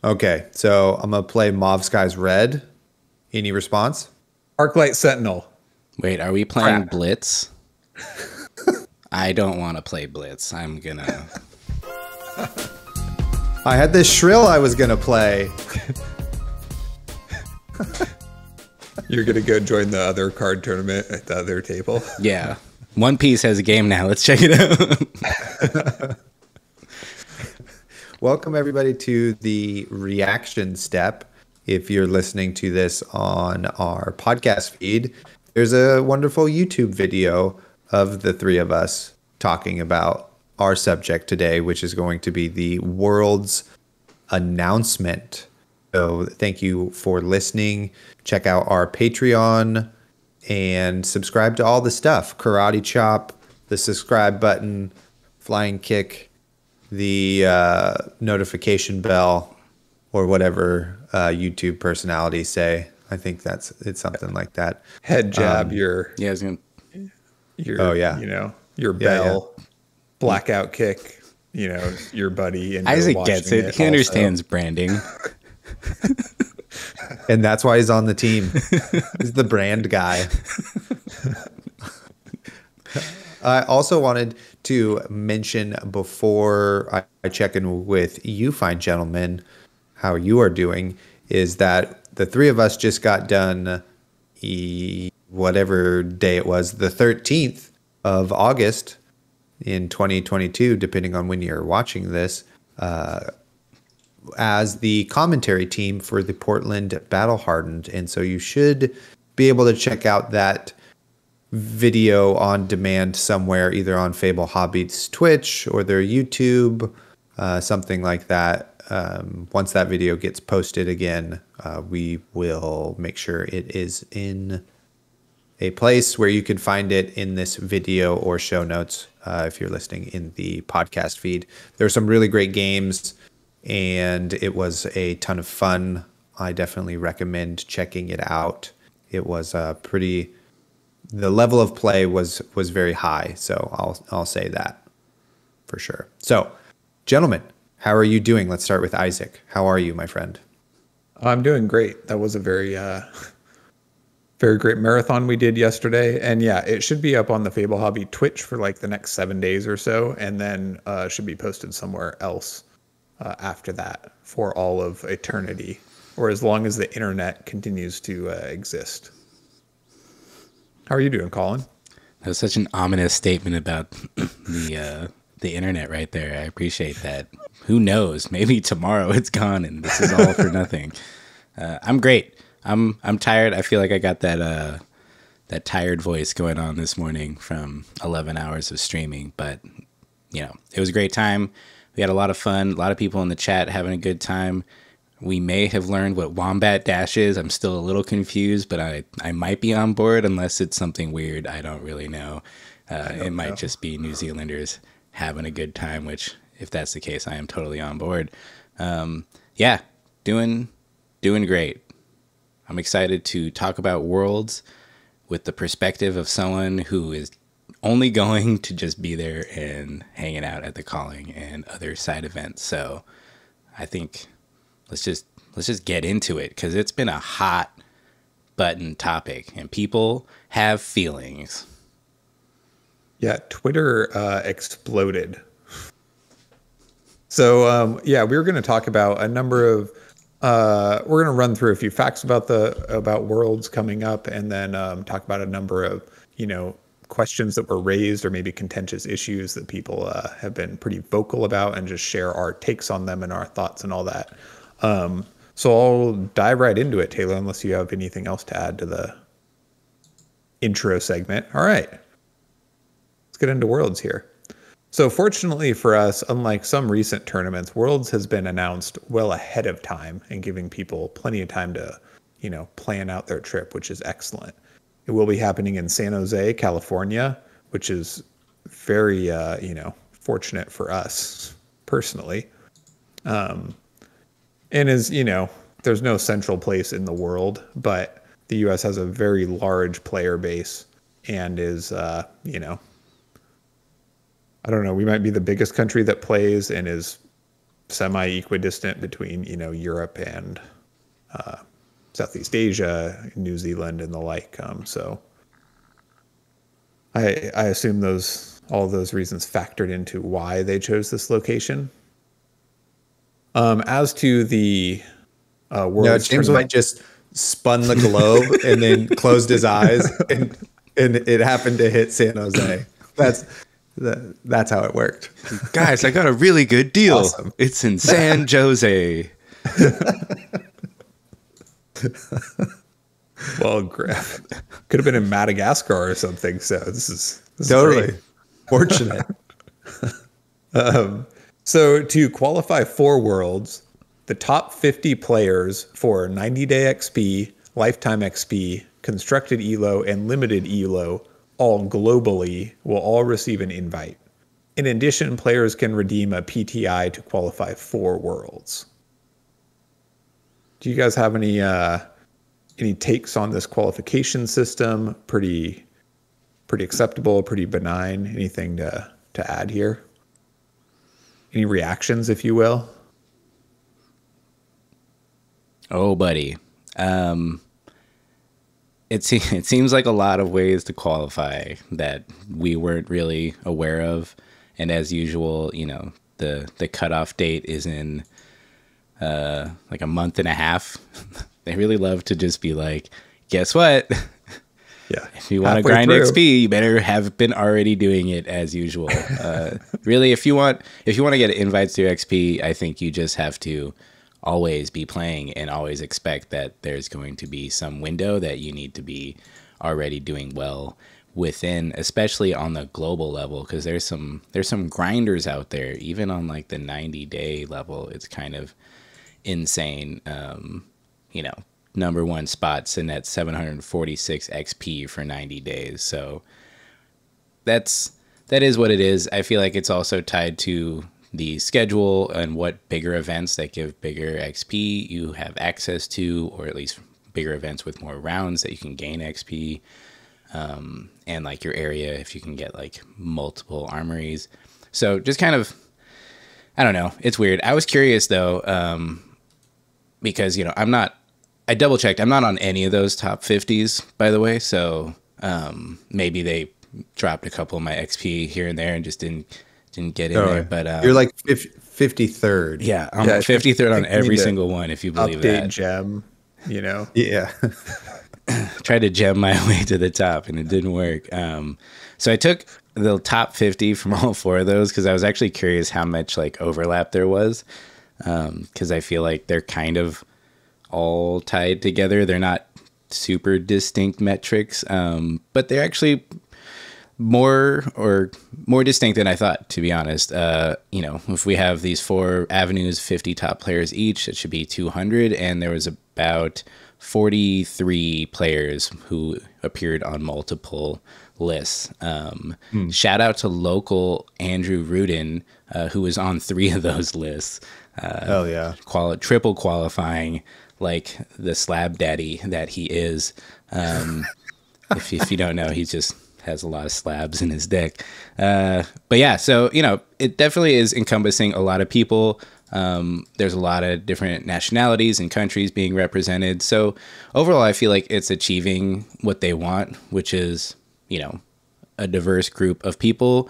Okay, so I'm going to play Mauve Skies Red. Any response? Arclight Sentinel. Wait, are we playing Crap. Blitz? I don't want to play Blitz. I'm gonna. I had this shrill I was going to play. You're going to go join the other card tournament at the other table? Yeah. One Piece has a game now. Let's check it out. Welcome, everybody, to the reaction step. If you're listening to this on our podcast feed, there's a wonderful YouTube video of the three of us talking about our subject today, which is going to be the world's announcement. So thank you for listening. Check out our Patreon and subscribe to all the stuff. Karate Chop, the subscribe button, flying kick, the notification bell, or whatever YouTube personalities say. I think it's something like that. Head jab, your Yeah, I was gonna. your bell, blackout kick, your buddy. And Isaac gets it. He understands branding. And that's why he's on the team. He's the brand guy. I also wanted to mention before I check in with you fine gentlemen, how you are doing, is that the three of us just got done whatever day it was, the 13th of August in 2022, depending on when you're watching this, as the commentary team for the Portland Battle Hardened. And so you should be able to check out that video on demand somewhere, either on Fable Hobby's Twitch or their YouTube, something like that. Once that video gets posted again, we will make sure it is in a place where you can find it in this video or show notes if you're listening in the podcast feed. There are some really great games, and it was a ton of fun. I definitely recommend checking it out. It was the level of play was very high, so I'll say that for sure. So, gentlemen, how are you doing? Let's start with Isaac. How are you, my friend? I'm doing great. That was a very great marathon we did yesterday. And yeah, it should be up on the Fable Hobby Twitch for like the next 7 days or so. And then should be posted somewhere else after that for all of eternity, or as long as the internet continues to exist. How are you doing, Colin? That was such an ominous statement about the internet right there. I appreciate that. Who knows? Maybe tomorrow it's gone and this is all for nothing. I'm great. I'm tired. I feel like I got that tired voice going on this morning from 11 hours of streaming, but it was a great time. We had a lot of fun. A lot of people in the chat having a good time. We may have learned what Wombat Dash is. I'm still a little confused, but I might be on board unless it's something weird. I don't really know. It might just be New Zealanders having a good time, which if that's the case, I am totally on board. Yeah, doing great. I'm excited to talk about Worlds with the perspective of someone who is only going to just be there and hanging out at the calling and other side events. So I think let's just get into it, because it's been a hot button topic and people have feelings. Yeah, Twitter exploded. So we were going to talk about a number of we're going to run through a few facts about Worlds coming up, and then talk about a number of questions that were raised or maybe contentious issues that people have been pretty vocal about, and just share our takes on them and our thoughts and all that. So I'll dive right into it, Taylor, unless you have anything else to add to the intro segment. All right, let's get into Worlds here. So fortunately for us, unlike some recent tournaments, Worlds has been announced well ahead of time and giving people plenty of time to, plan out their trip, which is excellent. It will be happening in San Jose, California, which is very, fortunate for us personally. And is, there's no central place in the world, but the U.S. has a very large player base and is, I don't know, we might be the biggest country that plays and is semi-equidistant between, Europe and Southeast Asia, New Zealand, and the like. So I assume all those reasons factored into why they chose this location. As to the world, James might just spun the globe and then closed his eyes, and it happened to hit San Jose. That's how it worked. Guys, I got a really good deal. Awesome. It's in San Jose. Well, could have been in Madagascar or something. So this is Totally great. fortunate. So to qualify for Worlds, the top 50 players for 90-day XP, lifetime XP, constructed ELO, and limited ELO, all globally, will all receive an invite. In addition, players can redeem a PTI to qualify for Worlds. Do you guys have any takes on this qualification system? Pretty acceptable, pretty benign. Anything to add here? Any reactions, if you will? Oh, buddy. It seems like a lot of ways to qualify that we weren't really aware of. And as usual, the cutoff date is in like a month and a half. They really love to just be like, guess what? Yeah. If you want to grind XP, you better have been already doing it as usual. Really, if you want to get invites to XP, I think you just have to always be playing and always expect that there's going to be some window that you need to be already doing well within, especially on the global level, because there's some grinders out there, even on like the 90-day level. It's kind of insane. Number one spot sitting at 746 XP for 90 days. So that is what it is. I feel like it's also tied to the schedule and what bigger events that give bigger XP you have access to, or at least bigger events with more rounds that you can gain XP, and like your area if you can get like multiple armories. So just kind of, I don't know. It's weird. I was curious though, because I double checked. I'm not on any of those top 50s, by the way. So maybe they dropped a couple of my XP here and there and just didn't get in there. But you're like 53rd. Yeah, I'm 53rd on every single one, if you believe that. Gem, Yeah. Tried to gem my way to the top and it didn't work. So I took the top 50 from all four of those because I was actually curious how much like overlap there was, because I feel like they're kind of all tied together. They're not super distinct metrics, but they're actually more distinct than I thought, to be honest. If we have these four avenues, 50 top players each, it should be 200, and there was about 43 players who appeared on multiple lists. Shout out to local Andrew Rudin, who was on 3 of those lists. Hell yeah. Triple qualifying like the slab daddy that he is. If you don't know, he just has a lot of slabs in his deck. But yeah, so, it definitely is encompassing a lot of people. There's a lot of different nationalities and countries being represented. So overall, I feel like it's achieving what they want, which is, a diverse group of people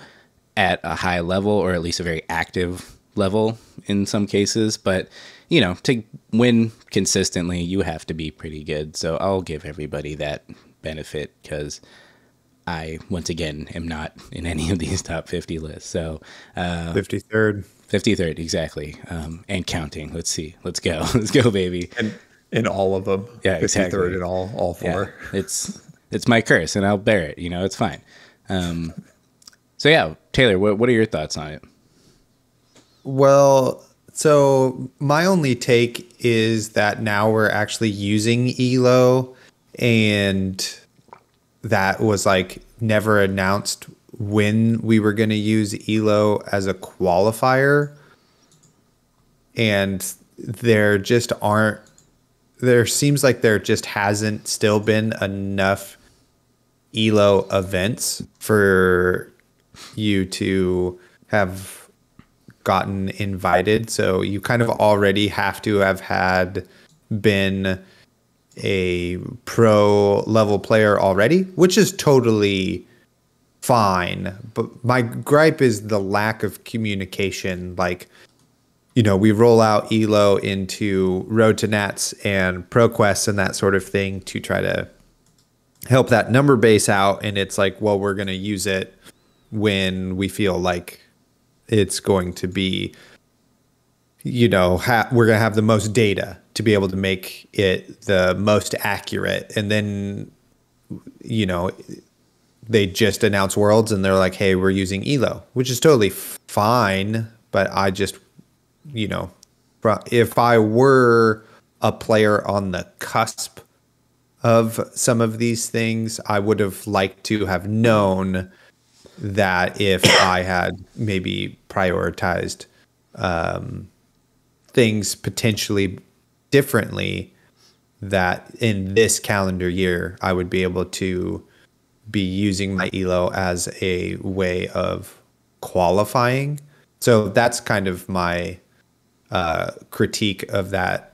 at a high level, or at least a very active level in some cases. But, to win consistently, you have to be pretty good. So I'll give everybody that benefit because I, once again, am not in any of these top 50 lists. So 53rd. 53rd, exactly. And counting. Let's see. Let's go. Let's go, baby. And in all of them. Yeah, exactly. 53rd in all four. Yeah, it's my curse, and I'll bear it. It's fine. So yeah, Taylor, what are your thoughts on it? Well, so my only take is that now we're actually using ELO, and that was like never announced when we were going to use ELO as a qualifier. And there seems like there just hasn't still been enough ELO events for you to have gotten invited. So you kind of already have to have been a pro level player already, which is totally fine. But my gripe is the lack of communication. Like, we roll out ELO into Road to Nats and ProQuest and that sort of thing to try to help that number base out. And it's like, well, we're going to use it when we feel like it's going to be, we're going to have the most data to be able to make it the most accurate. And then, they just announce Worlds and they're like, hey, we're using ELO, which is totally fine. But I just, if I were a player on the cusp of some of these things, I would have liked to have known that if I had maybe prioritized things potentially differently, that in this calendar year, I would be able to be using my ELO as a way of qualifying. So that's kind of my critique of that,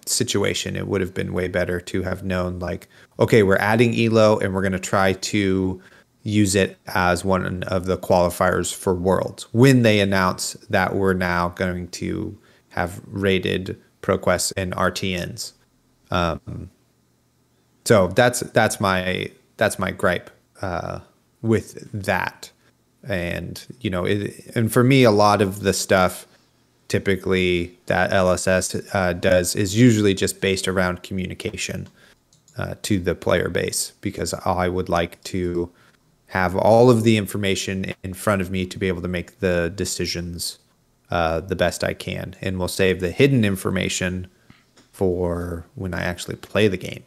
situation. It would have been way better to have known, like, okay, we're adding ELO and we're going to try to use it as one of the qualifiers for Worlds when they announce that we're now going to have rated ProQuest and RTNs. So that's my gripe with that. And, and for me, a lot of the stuff typically that LSS does is usually just based around communication to the player base, because I would like to have all of the information in front of me to be able to make the decisions the best I can. And we'll save the hidden information for when I actually play the game,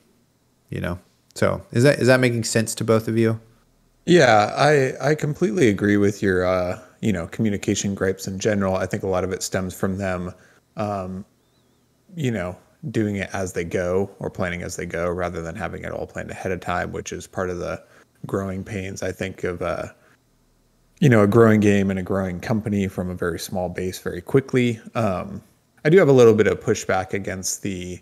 So is that making sense to both of you? Yeah, I completely agree with your, communication gripes in general. I think a lot of it stems from them, doing it as they go or planning as they go rather than having it all planned ahead of time, which is part of the growing pains, I think, of, a growing game and a growing company from a very small base very quickly. I do have a little bit of pushback against the,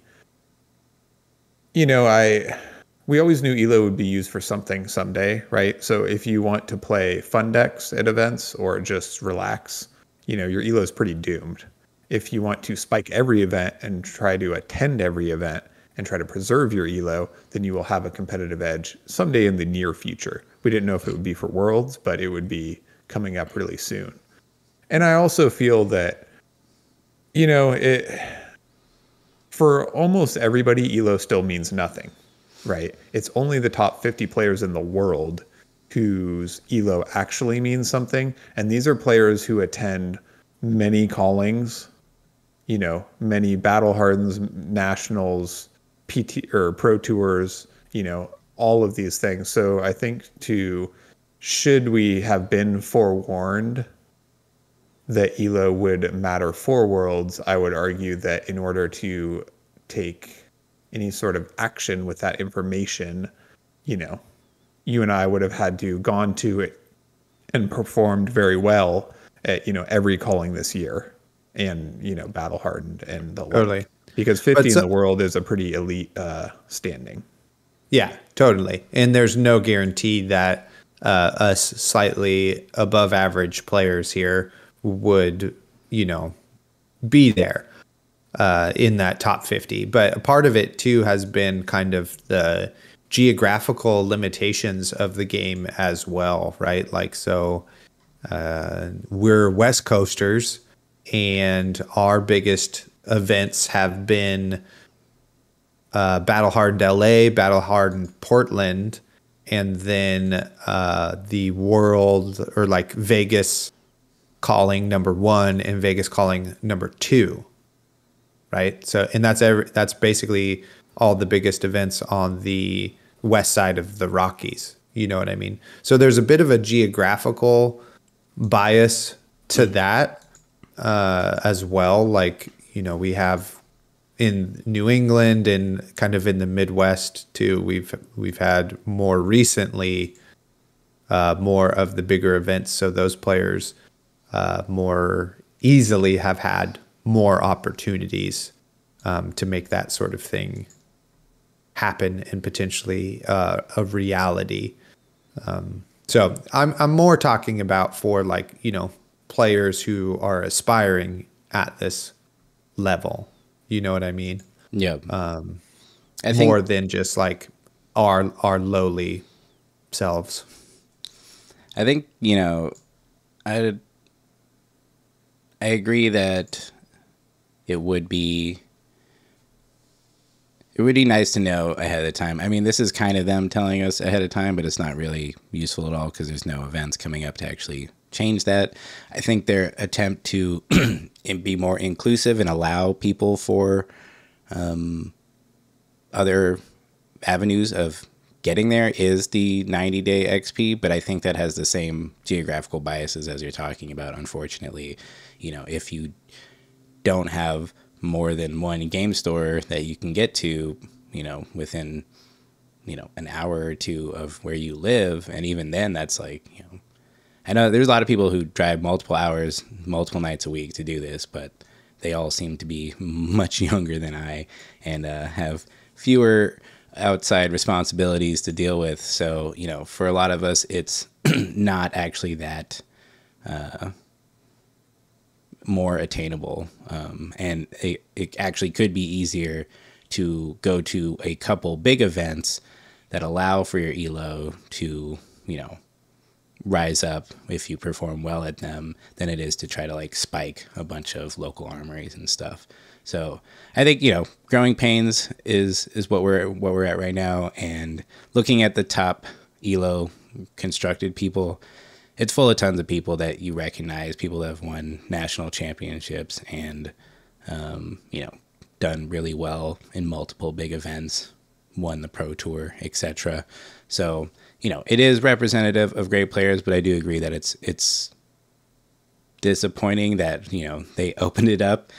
we always knew ELO would be used for something someday, right? So if you want to play fun decks at events or just relax, your ELO is pretty doomed. If you want to spike every event and try to attend every event and try to preserve your ELO, then you will have a competitive edge someday in the near future. We didn't know if it would be for Worlds, but it would be coming up really soon. And I also feel that, for almost everybody, ELO still means nothing. Right. It's only the top 50 players in the world whose ELO actually means something. And these are players who attend many callings, many battle hardens, nationals, PT or pro tours, all of these things. So I think should we have been forewarned that ELO would matter for Worlds, I would argue that in order to take any sort of action with that information, you and I would have had to gone to it and performed very well at, every calling this year and, battle hardened and the totally. Like. Because 50 in the world is a pretty elite standing. Yeah, totally. And there's no guarantee that us slightly above average players here would, be there. In that top 50. But a part of it too has been kind of the geographical limitations of the game as well, right? Like, so we're West Coasters and our biggest events have been Battle Hardened LA, Battle Hardened Portland, and then the World or like Vegas calling number 1 and Vegas calling number 2. Right. So, and that's basically all the biggest events on the west side of the Rockies. You know what I mean? So there's a bit of a geographical bias to that as well. Like, we have in New England and kind of in the Midwest too. We've had more recently more of the bigger events. So those players more easily have had more opportunities to make that sort of thing happen and potentially a reality. So I'm more talking about for like, you know, players who are aspiring at this level. You know what I mean? Yeah. I think More than just like our lowly selves. I think, you know, I agree that it would be nice to know ahead of time. I mean, this is kind of them telling us ahead of time, but it's not really useful at all because there's no events coming up to actually change that. I think their attempt to be more inclusive and allow people for other avenues of getting there is the 90-day XP, but I think that has the same geographical biases as you're talking about. Unfortunately, you know, if you don't have more than one game store that you can get to, you know, within, you know, an hour or two of where you live, and even then that's like, you know, I know there's a lot of people who drive multiple hours, multiple nights a week to do this, but they all seem to be much younger than I and have fewer outside responsibilities to deal with. So, you know, for a lot of us, it's not actually that more attainable. And it actually could be easier to go to a couple big events that allow for your elo to, you know, rise up if you perform well at them than it is to try to like spike a bunch of local armories and stuff. So I think, you know, growing pains is what we're at right now. And looking at the top elo constructed people, it's full of tons of people that you recognize, people that have won national championships and, you know, done really well in multiple big events, won the pro tour, etc. So, you know, it is representative of great players, but I do agree that it's disappointing that, you know, they opened it up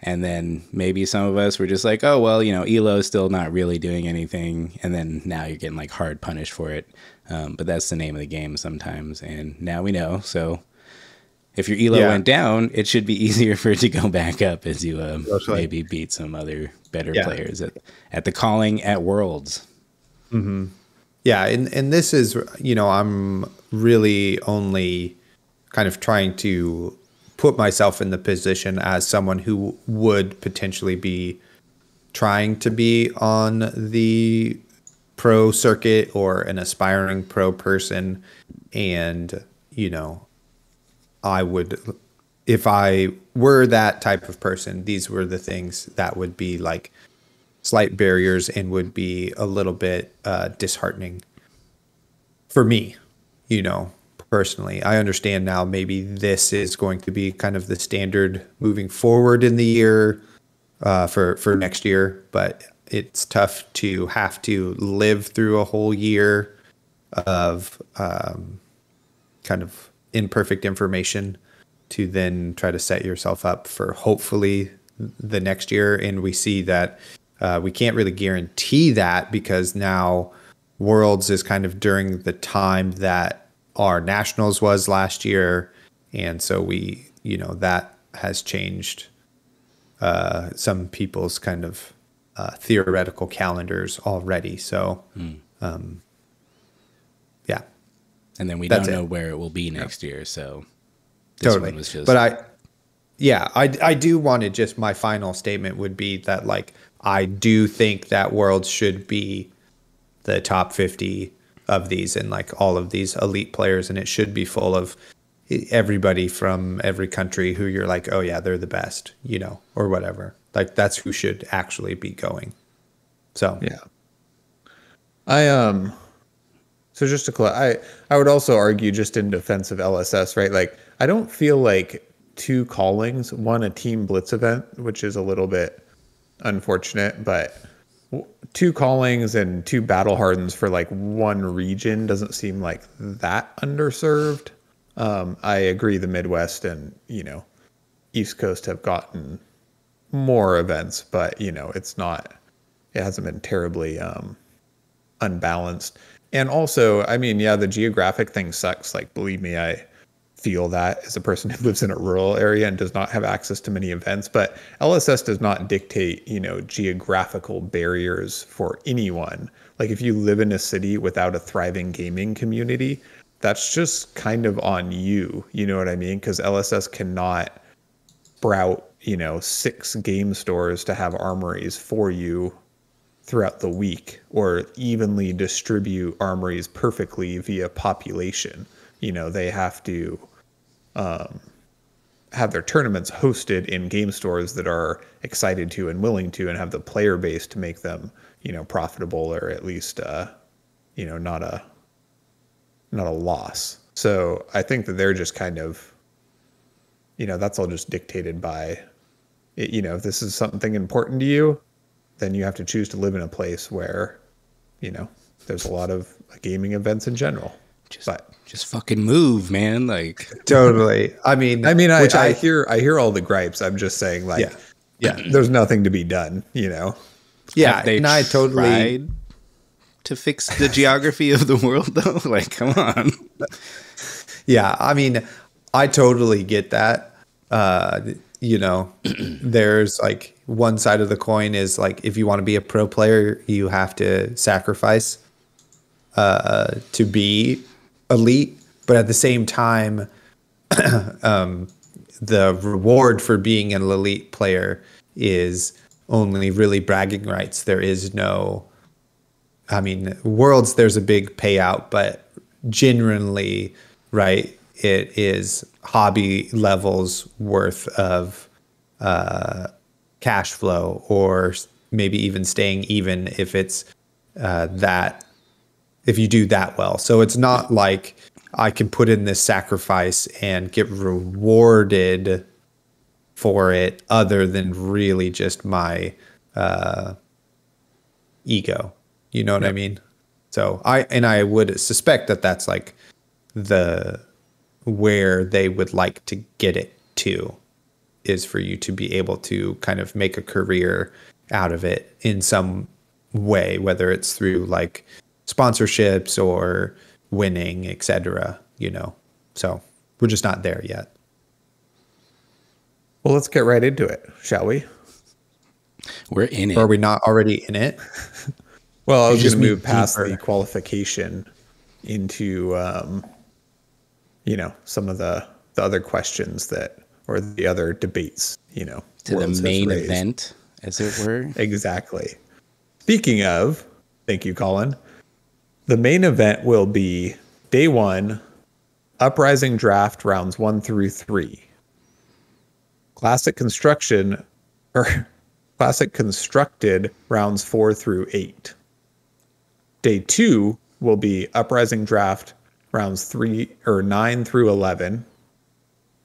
and then maybe some of us were just like, oh, well, you know, elo is still not really doing anything. And then now you're getting like hard punished for it. But that's the name of the game sometimes. And now we know. So if your elo went down, it should be easier for it to go back up as you maybe beat some other better players at the calling at Worlds. Mm-hmm. Yeah. And this is, you know, I'm really only kind of trying to put myself in the position as someone who would potentially be trying to be on the pro circuit or an aspiring pro person. And, you know, I would, if I were that type of person, these were the things that would be like slight barriers and would be a little bit disheartening for me, you know, personally. I understand now maybe this is going to be kind of the standard moving forward in the year for next year, but it's tough to have to live through a whole year of kind of imperfect information to then try to set yourself up for hopefully the next year. And we see that we can't really guarantee that because now Worlds is kind of during the time that our nationals was last year. And so we, you know, that has changed some people's kind of theoretical calendars already. So, yeah. And then we don't know where it will be next year. So this totally. one was just... But I do want to just, my final statement would be that like, I do think that Worlds should be the top 50 of these and like all of these elite players. And it should be full of everybody from every country who you're like, oh yeah, they're the best, you know, or whatever. Like that's who should actually be going. So, yeah. So just to close, I would also argue just in defense of LSS, right? Like, I don't feel like two callings, one a team blitz event, which is a little bit unfortunate, but two callings and two battle hardens for like one region doesn't seem like that underserved. I agree the Midwest and, you know, East Coast have gotten more events, but, you know, it hasn't been terribly unbalanced. And also, I mean, yeah, the geographic thing sucks. Like, believe me, I feel that as a person who lives in a rural area and does not have access to many events. But LSS does not dictate, geographical barriers for anyone. Like if you live in a city without a thriving gaming community, that's just kind of on you. You know what I mean? Because LSS cannot sprout, 6 game stores to have armories for you throughout the week, or evenly distribute armories perfectly via population. They have to have their tournaments hosted in game stores that are excited to and willing to, and have the player base to make them, profitable, or at least, not a loss. So I think that they're just kind of, that's all just dictated by, if this is something important to you, then you have to choose to live in a place where, there's a lot of gaming events in general. Just fucking move, man. Like totally. I hear all the gripes. I'm just saying, like, yeah, there's nothing to be done, Yeah, and I totally tried to fix the geography of the world, though. Like, come on. Yeah, I totally get that. There's like one side of the coin is like, if you want to be a pro player, you have to sacrifice to be elite. But at the same time, the reward for being an elite player is only really bragging rights. There is no, Worlds, there's a big payout, but genuinely, right, it is hobby levels worth of cash flow, or maybe even staying even if it's if you do that well. So it's not like I can put in this sacrifice and get rewarded for it other than really just my ego. You know what I mean? So I would suspect that that's like where they would like to get it to, is for you to be able to kind of make a career out of it in some way, whether it's through like sponsorships or winning, etc. So we're just not there yet. Well, let's get right into it, shall we? We're in it. Or are we not already in it? Well, I was going to move past the qualification into, some of the other questions or the other debates, to the main event, as it were. Exactly. Speaking of, thank you, Colin. The main event will be day 1, Uprising Draft rounds 1 through 3. Classic Constructed rounds 4 through 8. Day 2 will be Uprising Draft rounds 9 through 11.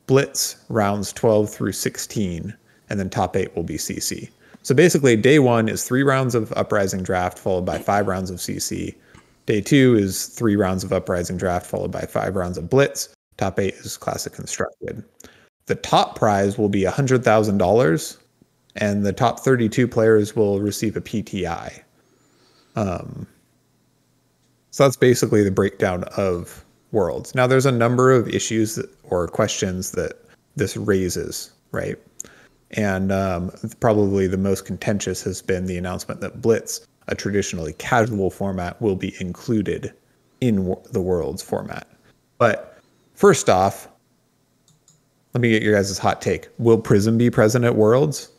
Blitz rounds 12 through 16, and then top 8 will be CC. So basically, day 1 is 3 rounds of Uprising Draft followed by 5 rounds of CC. Day 2 is 3 rounds of Uprising Draft followed by 5 rounds of Blitz. Top 8 is Classic Constructed. The top prize will be $100,000, and the top 32 players will receive a PTI. So that's basically the breakdown of Worlds. Now, there's a number of issues or questions that this raises, right? And probably the most contentious has been the announcement that Blitz, a traditionally casual format, will be included in the Worlds format. But first off, let me get your guys' hot take. Will Prism be present at Worlds?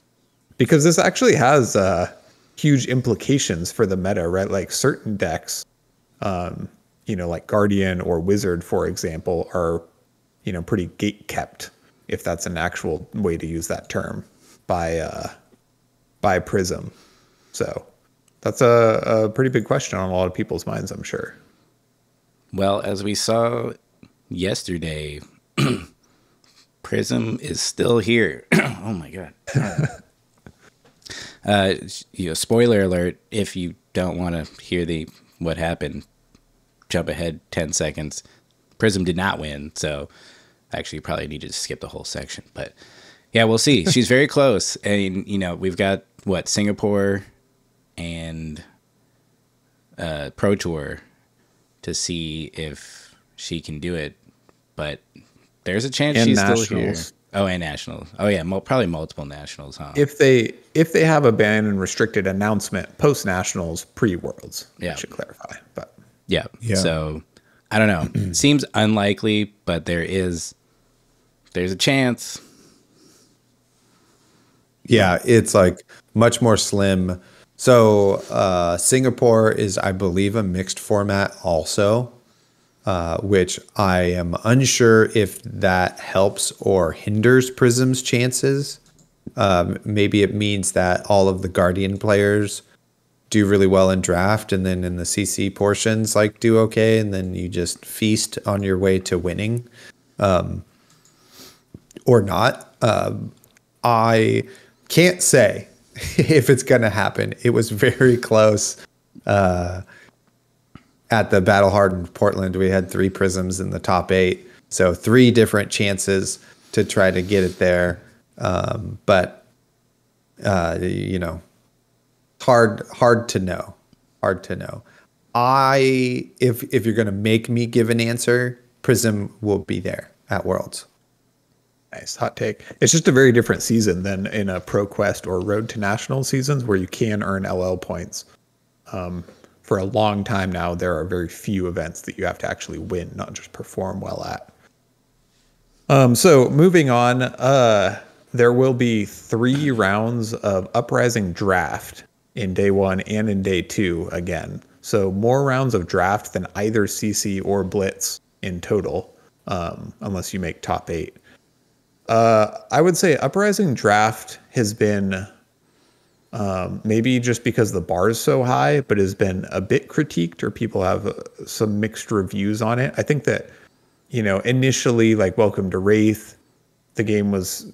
Because this actually has huge implications for the meta, right? Like certain decks, like Guardian or Wizard, for example, are, pretty gate kept, if that's an actual way to use that term, by Prism. So that's a pretty big question on a lot of people's minds, I'm sure. Well, as we saw yesterday, Prism is still here. Oh my God. Spoiler alert, if you don't want to hear what happened, jump ahead 10 seconds. Prism did not win, so actually you probably need to skip the whole section. But yeah, we'll see. She's very close. And, we've got, Singapore and Pro Tour to see if she can do it. But There's a chance And she's nationals. still here. Oh, and nationals. Oh yeah, probably multiple nationals, huh? If they have a ban and restricted announcement post nationals, pre worlds, Yeah. I should clarify. But Yeah. Yeah. So I don't know. Seems unlikely, but there's a chance. Yeah, it's like much more slim. So Singapore is, I believe, a mixed format also, which I am unsure if that helps or hinders Prism's chances. Maybe it means that all of the Guardian players do really well in draft, and then in the CC portions like do okay, and then you just feast on your way to winning, or not. I can't say if it's going to happen. It was very close. At the Battle Hardened Portland, we had 3 Prisms in the top 8. So 3 different chances to try to get it there. But you know, hard to know. Hard to know. If you're going to make me give an answer, Prism will be there at Worlds. nice hot take. It's just a very different season than in a Pro Quest or Road to National seasons where you can earn LL points. For a long time now, there are very few events that you have to actually win, not just perform well at. So moving on, there will be 3 rounds of Uprising Draft in day 1 and in day 2 again. So more rounds of draft than either CC or Blitz in total, unless you make top 8. I would say Uprising Draft has been, maybe just because the bar is so high, but has been a bit critiqued, or people have some mixed reviews on it. I think that, initially, like Welcome to Wraith, the game was,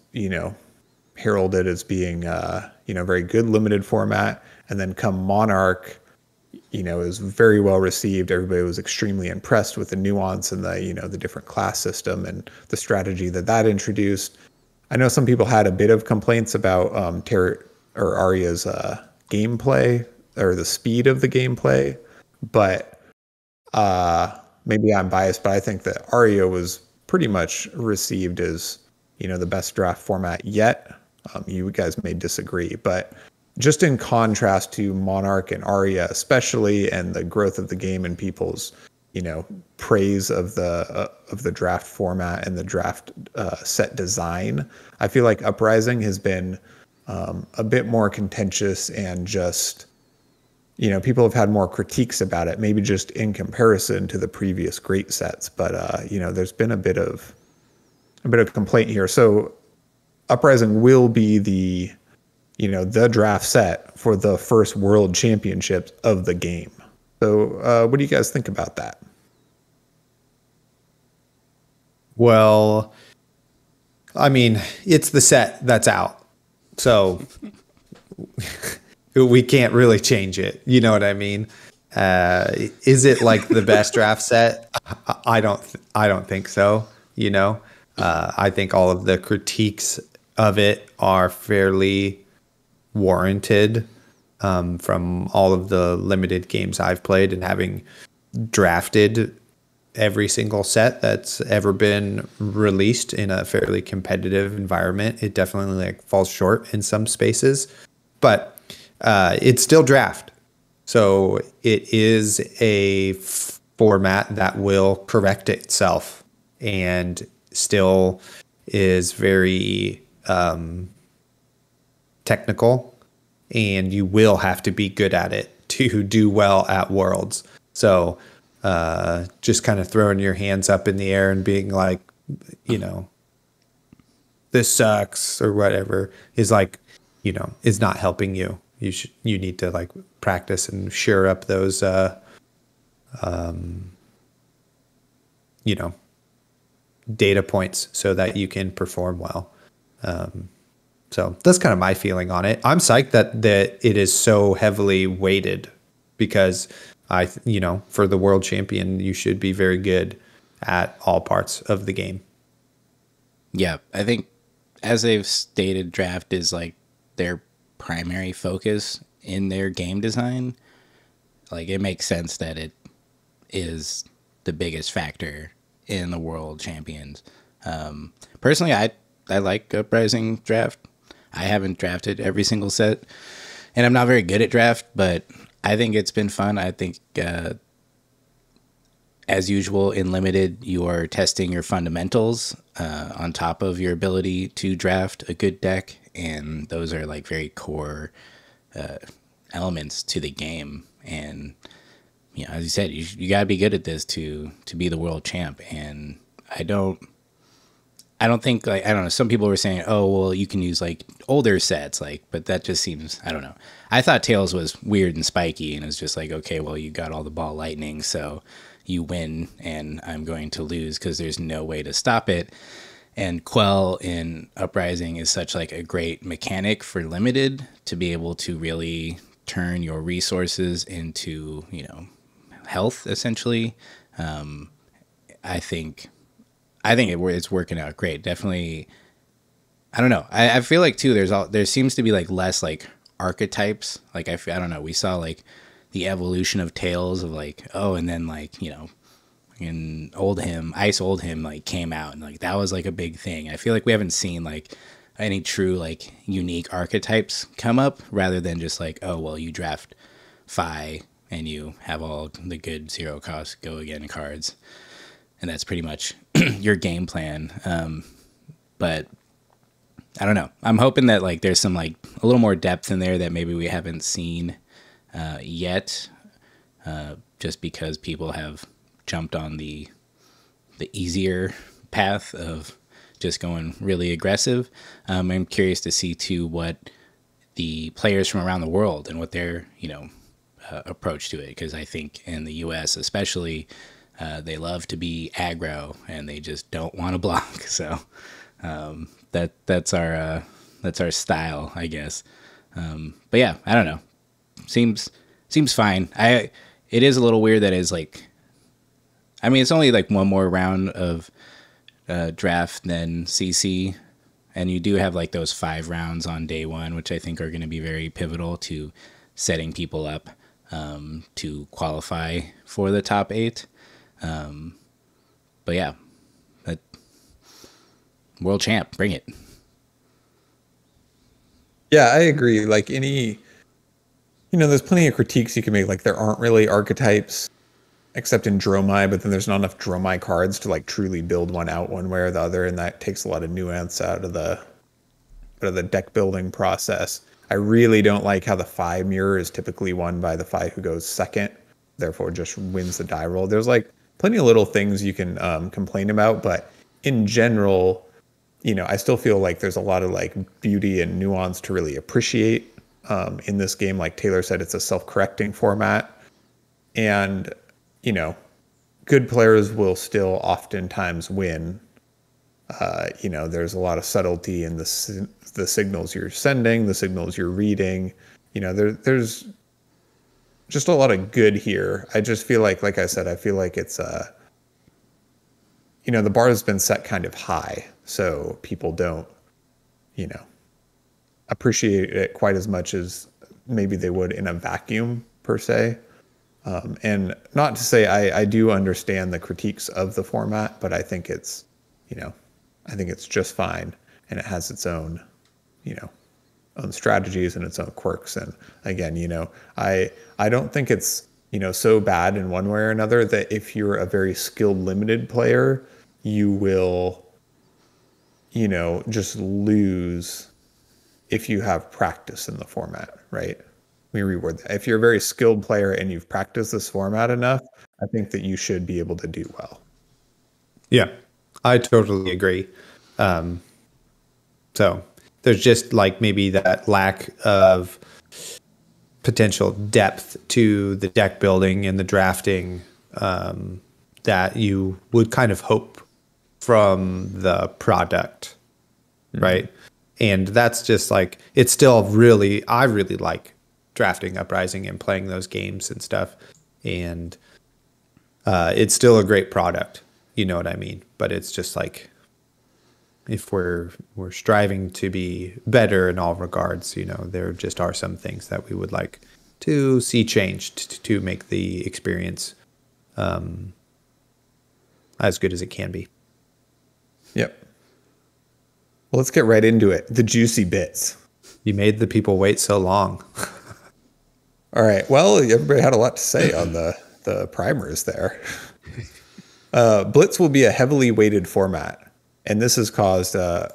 heralded as being, very good limited format. And then come Monarch, it was very well received. Everybody was extremely impressed with the nuance and the different class system and the strategy that introduced. I know some people had a bit of complaints about Arya's gameplay, or the speed of the gameplay, but maybe I'm biased, but I think that Arya was pretty much received as the best draft format yet. You guys may disagree, but just in contrast to Monarch and Arya especially, and the growth of the game and people's praise of the draft format and the draft set design, I feel like Uprising has been a bit more contentious, and just people have had more critiques about it, maybe just in comparison to the previous great sets. But there's been a bit of complaint here. So Uprising will be the draft set for the first world championships of the game. So what do you guys think about that? Well, I mean, it's the set that's out, so we can't really change it. You know what I mean? Is it like the best draft set? I don't think so. I think all of the critiques of it are fairly warranted, from all of the limited games I've played, and having drafted every single set that's ever been released in a fairly competitive environment. It definitely falls short in some spaces, but it's still draft. So it is a format that will correct itself, and still is very technical, and you will have to be good at it to do well at Worlds. So just kind of throwing your hands up in the air and being like, this sucks or whatever is is not helping you. You need to practice and shore up those data points so that you can perform well. So that's kind of my feeling on it. I'm psyched that it is so heavily weighted, because for the world champion, you should be very good at all parts of the game. Yeah, I think, as they've stated, draft is their primary focus in their game design. It makes sense that it is the biggest factor in the world champions. Personally, I like Uprising Draft. I haven't drafted every single set, and I'm not very good at draft, but I think it's been fun. I think, as usual, in Limited, you are testing your fundamentals on top of your ability to draft a good deck, and those are like very core elements to the game. And as you said, you got to be good at this to be the world champ. And I don't think, like, I don't know, some people were saying, oh, well, you can use like older sets, like, but that just seems, I don't know. I thought Tails was weird and spiky, and it was just like, okay, well, you got all the ball lightning, so you win and I'm going to lose because there's no way to stop it. And Quell in Uprising is such like a great mechanic for Limited to be able to really turn your resources into, health, essentially. I think it's working out great. Definitely. I don't know. I feel like too, there seems to be like less like archetypes. Like I don't know. We saw like the evolution of Tails of like, oh, and then like, in Ice Oldhim like came out, and like that was like a big thing. I feel like we haven't seen like any true like unique archetypes come up, rather than just like, oh, well, you draft Phi and you have all the good 0 cost go again cards, and that's pretty much your game plan. But I don't know. I'm hoping that like there's some like a little more depth in there that maybe we haven't seen yet, just because people have jumped on the easier path of just going really aggressive. I'm curious to see too what the players from around the world and what their approach to it, because I think in the US especially, they love to be aggro and they just don't want to block. So that's our style, I guess. But yeah, I don't know. Seems fine. It is a little weird that it's like, I mean, it's only like one more round of draft than CC, and you do have like those 5 rounds on day one, which I think are going to be very pivotal to setting people up to qualify for the top 8. But yeah, that world champ, bring it. Yeah, I agree. Like there's plenty of critiques you can make. Like there aren't really archetypes except in Dromai, but then there's not enough Dromai cards to like truly build one out one way or the other, and that takes a lot of nuance out of the deck building process. I really don't like how the Phi mirror is typically won by the Phi who goes second, therefore just wins the die roll. There's like plenty of little things you can complain about, but in general, I still feel like there's a lot of like beauty and nuance to really appreciate in this game. Like Taylor said, it's a self-correcting format, and good players will still oftentimes win. There's a lot of subtlety in the signals you're sending, the signals you're reading. There's just a lot of good here. I just feel like I said, I feel like it's the bar has been set kind of high, so people don't, appreciate it quite as much as maybe they would in a vacuum per se. And not to say I do understand the critiques of the format, but I think it's, I think it's just fine, and it has its own, own strategies and its own quirks. And again, I don't think it's, so bad in one way or another that if you're a very skilled limited player, you will, just lose if you have practice in the format, right? Let me reword that. If you're a very skilled player and you've practiced this format enough, I think that you should be able to do well. Yeah, I totally agree. So there's just like maybe that lack of potential depth to the deck building and the drafting that you would kind of hope from the product, right? And that's just like, it's still I really like drafting Uprising and playing those games and stuff. And it's still a great product, you know what I mean? But it's just like, if we're striving to be better in all regards, there just are some things that we would like to see changed to make the experience as good as it can be. Yep. Well, let's get right into it. The juicy bits. You made the people wait so long. All right. Well, everybody had a lot to say on the primers there. Blitz will be a heavily weighted format, and this has caused a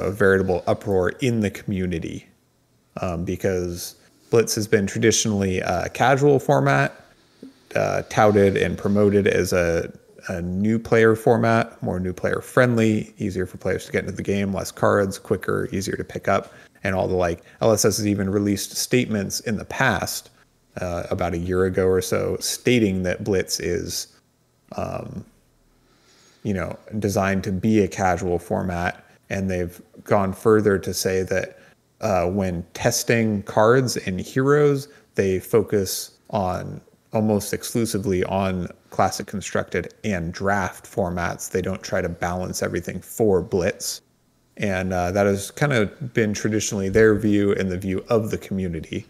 veritable uproar in the community because Blitz has been traditionally a casual format, touted and promoted as a new player format, more new player friendly, easier for players to get into the game, less cards, quicker, easier to pick up, and all the like. LSS has even released statements in the past, about a year ago or so, stating that Blitz is, designed to be a casual format, and they've gone further to say that when testing cards and heroes, they focus on almost exclusively on classic constructed and draft formats. They don't try to balance everything for Blitz. And that has kind of been traditionally their view and the view of the community.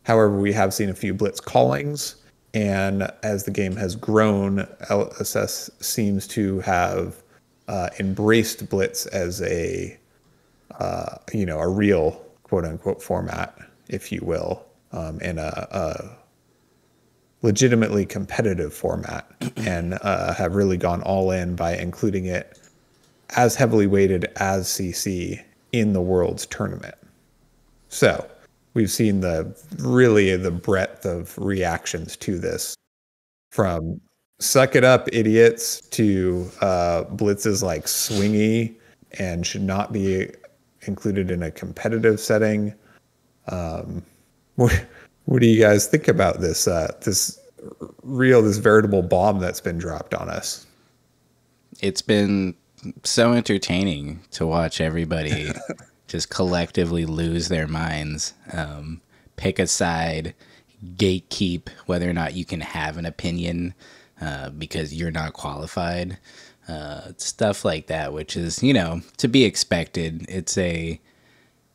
However, we have seen a few Blitz callings, and as the game has grown, LSS seems to have embraced Blitz as a real quote unquote format, if you will, and a legitimately competitive format, and have really gone all in by including it as heavily weighted as CC in the Worlds tournament. So we've seen the breadth of reactions to this, from suck it up idiots to Blitz is like swingy and should not be included in a competitive setting. What do you guys think about this veritable bomb that's been dropped on us? It's been so entertaining to watch everybody just collectively lose their minds, pick a side, gatekeep whether or not you can have an opinion because you're not qualified. Stuff like that, which is, to be expected. It's a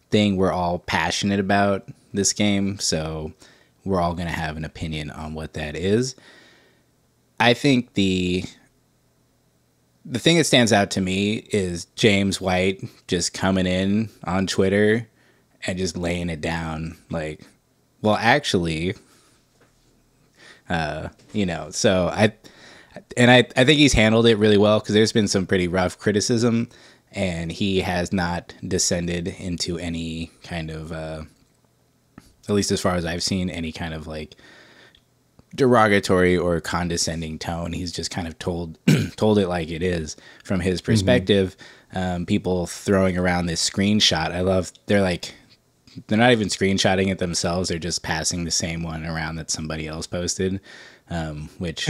thing we're all passionate about, this game, so we're all going to have an opinion on what that is. I think the thing that stands out to me is James White just coming in on Twitter and just laying it down like, well, actually, so I think he's handled it really well, because there's been some pretty rough criticism, and he has not descended into any kind of, at least as far as I've seen, any kind of like derogatory or condescending tone. He's just kind of told it like it is from his perspective. Mm-hmm. People throwing around this screenshot. They're not even screenshotting it themselves. They're just passing the same one around that somebody else posted, which,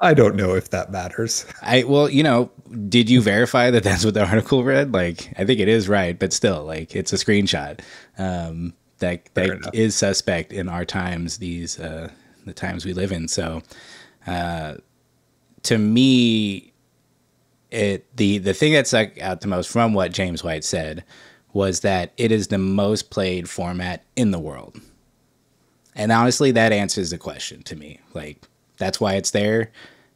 I don't know if that matters. Did you verify that that's what the article read? Like, I think it is right, but still, like, it's a screenshot. That is suspect in our times, the times we live in. So, to me, the thing that stuck out the most from what James White said was that it is the most played format in the world. And honestly, that answers the question to me. Like, that's why it's there.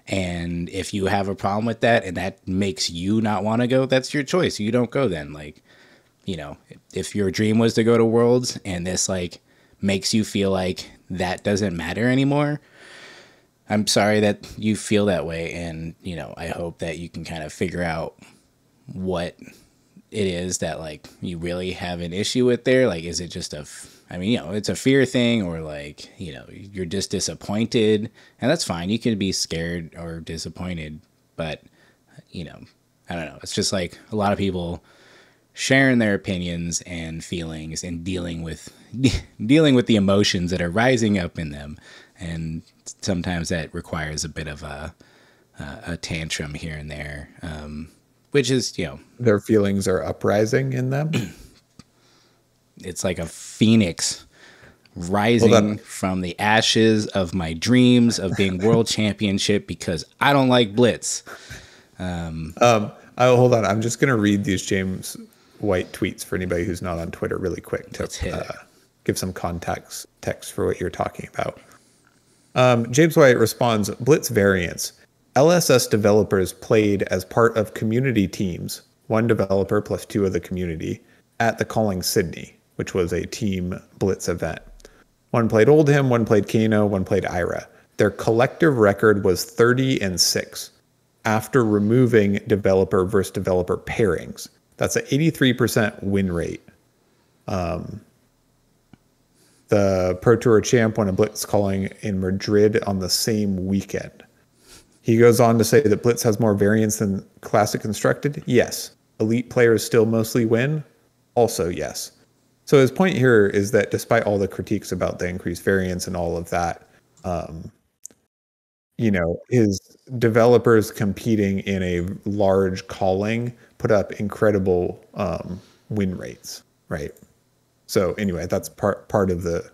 And if you have a problem with that and that makes you not want to go, that's your choice. You don't go then. Like, if your dream was to go to Worlds and this like makes you feel like that doesn't matter anymore, I'm sorry that you feel that way. And, I hope that you can kind of figure out what it is that like you really have an issue with there. Like, is it just it's a fear thing, or like, you're just disappointed, and that's fine. You can be scared or disappointed, but, I don't know. It's just like a lot of people sharing their opinions and feelings and dealing with the emotions that are rising up in them. And sometimes that requires a bit of a tantrum here and there, which is, their feelings are uprising in them. It's like a phoenix rising from the ashes of my dreams of being world championship, because I don't like Blitz. Hold on. I'm just going to read these James White tweets for anybody who's not on Twitter really quick to give some text for what you're talking about. James White responds, Blitz variants. LSS developers played as part of community teams, one developer plus 2 of the community, at the Calling Sydney, which was a team Blitz event. One played Oldham, one played Kano, one played Ira. Their collective record was 30-6 after removing developer versus developer pairings. That's an 83% win rate. The Pro Tour champ won a Blitz calling in Madrid on the same weekend. He goes on to say that Blitz has more variance than Classic Constructed. Yes. Elite players still mostly win. Also, yes. So his point here is that despite all the critiques about the increased variance and all of that, his developers competing in a large calling put up incredible win rates, right? So anyway, that's part of the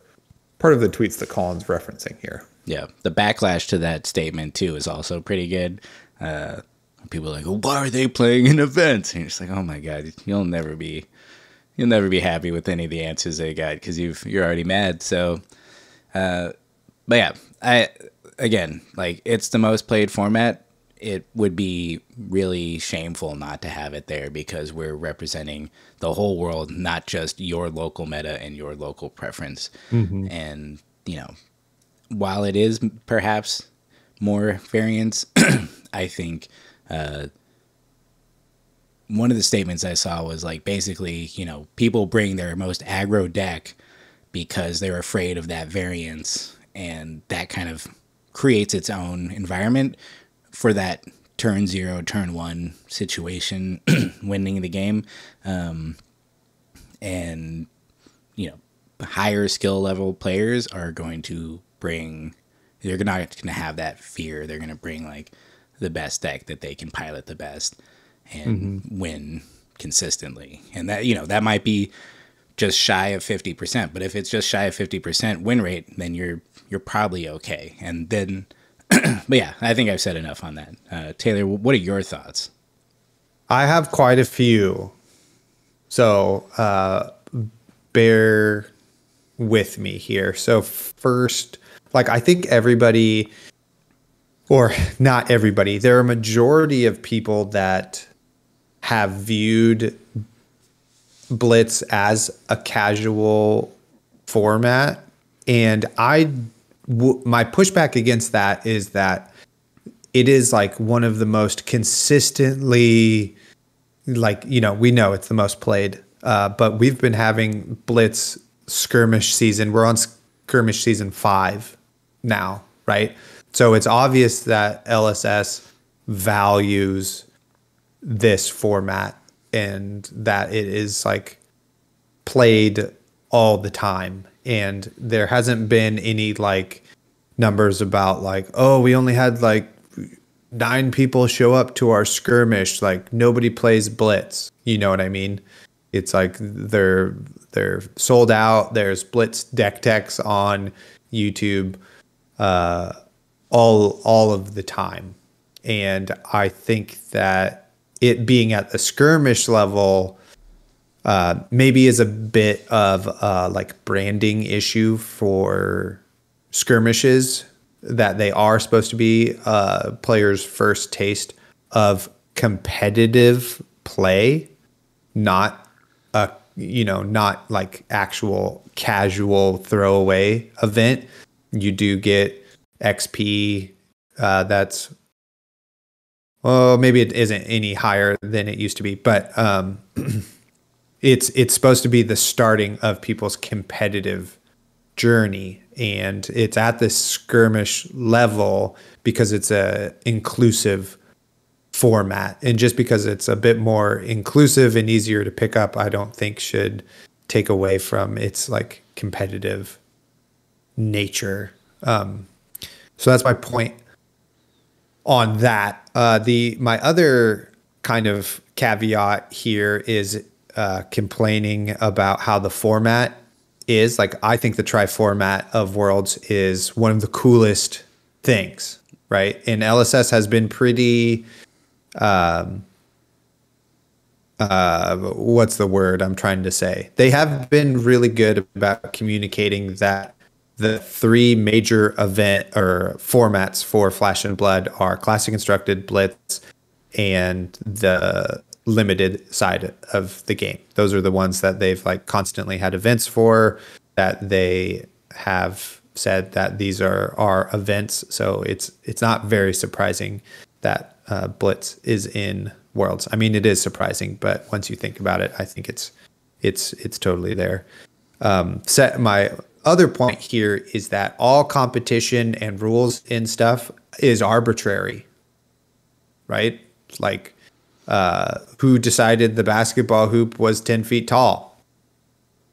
tweets that Colin's referencing here. Yeah, the backlash to that statement too is also pretty good. People are like, well, why are they playing in events? And you're just like, oh my god, you'll never be happy with any of the answers they got because you're already mad. So, but yeah, it's the most played format. It would be really shameful not to have it there because we're representing the whole world, not just your local meta and your local preference. Mm-hmm. And, while it is perhaps more variance, I think one of the statements I saw was like basically, people bring their most aggro deck because they're afraid of that variance, and that kind of creates its own environment for that turn 0, turn 1 situation, winning the game. And, higher skill level players are going to they're not going to have that fear. They're going to bring like the best deck that they can pilot the best and win consistently. And that, that might be just shy of 50%, but if it's just shy of 50% win rate, then you're probably okay. And then, but yeah, I think I've said enough on that. Taylor, what are your thoughts? I have quite a few. So, bear with me here. So first, I think everybody, or not everybody, there are a majority of people that have viewed Blitz as a casual format. And my pushback against that is that it is one of the most consistently, we know it's the most played, but we've been having Blitz skirmish season. We're on skirmish season 5 now, right? So it's obvious that LSS values this format and that it is played all the time. And there hasn't been any numbers about oh, we only had 9 people show up to our skirmish. Nobody plays Blitz. You know what I mean? It's they're sold out. There's Blitz deck techs on YouTube all of the time. And I think that it being at the skirmish level maybe is a bit of branding issue for skirmishes, that they are supposed to be players' first taste of competitive play, not not actual casual throwaway event. You do get XP that's, well, maybe it isn't any higher than it used to be, but it's supposed to be the starting of people's competitive journey, and it's at this skirmish level because it's a inclusive format. And just because it's a bit more inclusive and easier to pick up, I don't think should take away from its competitive nature. So that's my point on that. My other kind of caveat here is complaining about how the format is. I think the tri format of Worlds is one of the coolest things, right? And LSS has been pretty what's the word I'm trying to say? They have been really good about communicating that the three major event or formats for Flash and Blood are Classic Constructed, Blitz, and the limited side of the game. Those are the ones that they've like constantly had events for, that they have said that these are our events. So it's not very surprising that Blitz is in Worlds. I mean, it is surprising, but once you think about it, I think it's totally there. My other point here is that all competition and rules and stuff is arbitrary, right? Like, who decided the basketball hoop was 10 feet tall?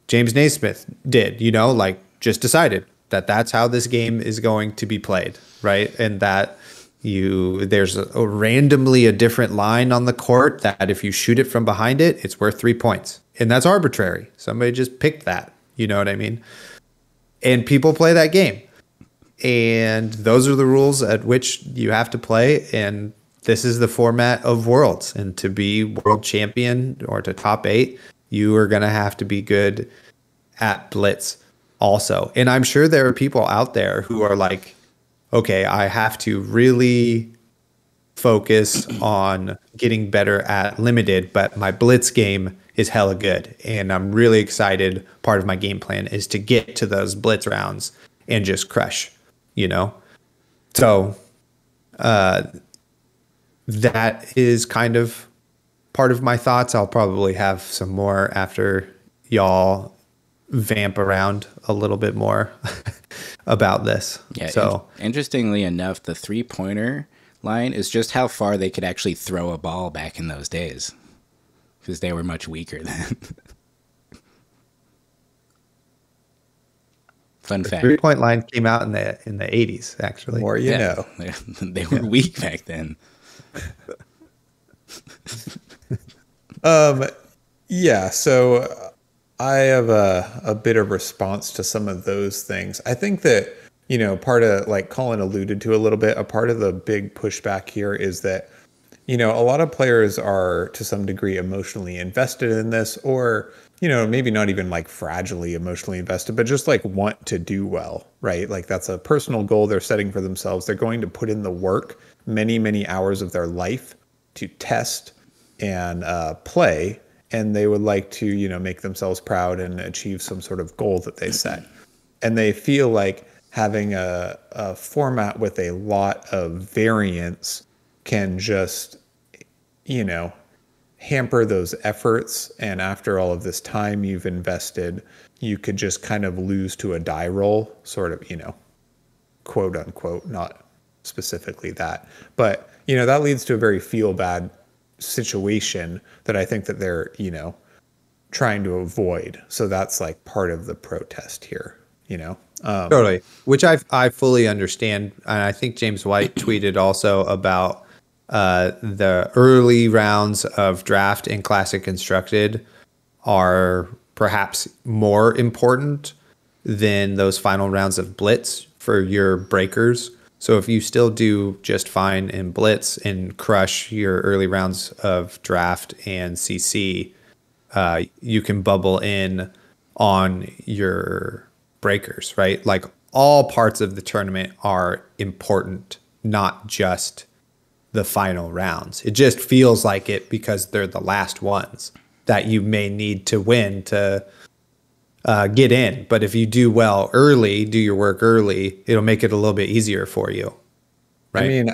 James Naismith did, like just decided that that's how this game is going to be played, right? And that there's randomly a different line on the court that if you shoot it from behind it, it's worth 3 points. And that's arbitrary. Somebody just picked that. You know what I mean? And people play that game. And those are the rules at which you have to play. And this is the format of Worlds. And to be world champion or to top 8, you are going to have to be good at Blitz also. And I'm sure there are people out there who are like, okay, I have to really focus on getting better at limited, but my Blitz game is hella good. And I'm really excited. Part of my game plan is to get to those Blitz rounds and just crush, So that is kind of part of my thoughts. I'll probably have some more after y'all vamp around a little bit more about this. Yeah. So interestingly enough, the 3-pointer line is just how far they could actually throw a ball back in those days, because they were much weaker then. Fun fact. 3-point line came out in the 80s, actually. More you know. They were weak back then. Yeah, so I have a bit of response to some of those things. I think that, part of, like Colin alluded to a little bit, a part of the big pushback here is that, a lot of players are to some degree emotionally invested in this, or, maybe not even like fragilely emotionally invested, but just like want to do well, right? Like that's a personal goal they're setting for themselves. They're going to put in the work, many, many hours of their life to test and play. And they would like to, make themselves proud and achieve some sort of goal that they set. And they feel like having a format with a lot of variance can just, hamper those efforts. And after all of this time you've invested, you could just kind of lose to a die roll, sort of, quote unquote, not specifically that. But, that leads to a very feel bad situation that I think that they're, trying to avoid. So that's like part of the protest here, Totally. Which I fully understand. And I think James White tweeted also about the early rounds of draft and Classic Constructed are perhaps more important than those final rounds of Blitz for your breakers. So if you still do just fine in Blitz and crush your early rounds of draft and CC, you can bubble in on your breakers, right? Like all parts of the tournament are important, not just the final rounds. It just feels like it because they're the last ones that you may need to win to get in. But if you do well early, do your work early, it'll make it a little bit easier for you. Right? I mean,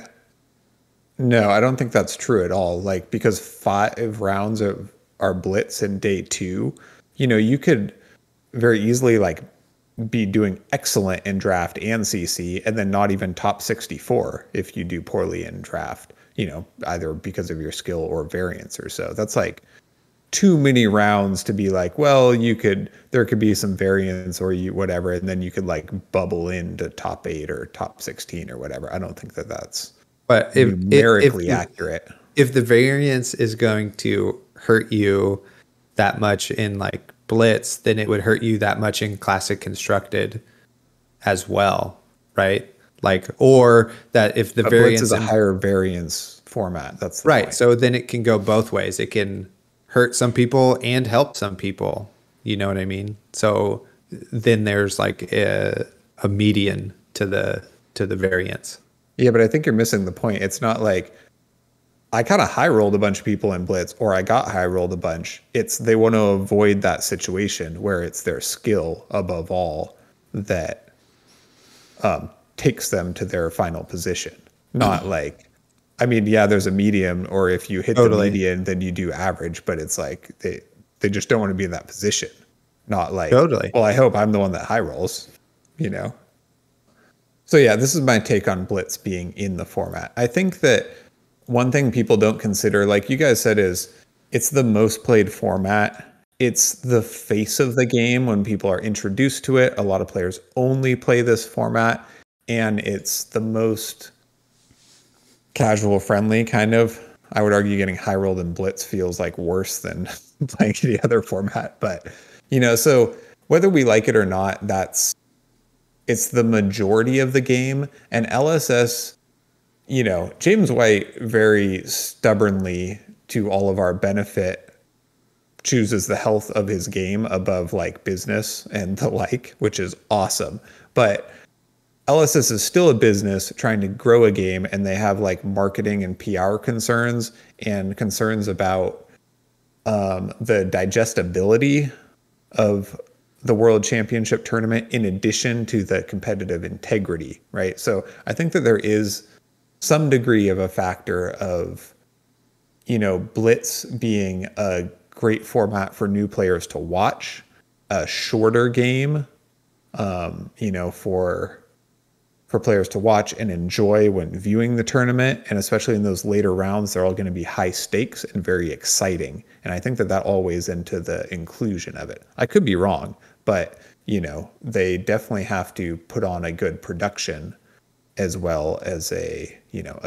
no, I don't think that's true at all. Like, because 5 rounds of our Blitz in day 2, you could very easily like be doing excellent in draft and CC and then not even top 64 if you do poorly in draft, either because of your skill or variance or so. That's like too many rounds to be like, well, there could be some variance or whatever, and then you could like bubble into top 8 or top 16 or whatever. I don't think that that's numerically accurate. If the variance is going to hurt you that much in like Blitz, then it would hurt you that much in Classic Constructed as well, right? Like, or that if the variance Blitz is a higher variance format, that's the right. point. So then it can go both ways. It can hurt some people and help some people. You know what I mean? So then there's like a median to the variance. Yeah, but I think you're missing the point. It's not like I kind of high rolled a bunch of people in Blitz, or I got high rolled a bunch. It's they want to avoid that situation where it's their skill above all that takes them to their final position. Not like, I mean, yeah, there's a medium, or if you hit the median, then you do average. But it's like they just don't want to be in that position. Not like, well, I hope I'm the one that high rolls, you know. So yeah, this is my take on Blitz being in the format. I think that one thing people don't consider, like you guys said, is it's the most played format. It's the face of the game when people are introduced to it. A lot of players only play this format, and it's the most casual friendly kind of. I would argue getting high rolled in Blitz feels like worse than playing any other format. But, you know, so whether we like it or not, it's the majority of the game. And LSS, you know, James White very stubbornly, to all of our benefit, chooses the health of his game above like business and the like, which is awesome. But LSS is still a business trying to grow a game, and they have like marketing and PR concerns and concerns about the digestibility of the World Championship tournament, in addition to the competitive integrity, right? So I think that there is some degree of a factor of, you know, Blitz being a great format for new players to watch, a shorter game, you know, for players to watch and enjoy when viewing the tournament. And especially in those later rounds, they're all going to be high stakes and very exciting. And I think that all weighs into the inclusion of it. I could be wrong, but, you know, they definitely have to put on a good production as well as a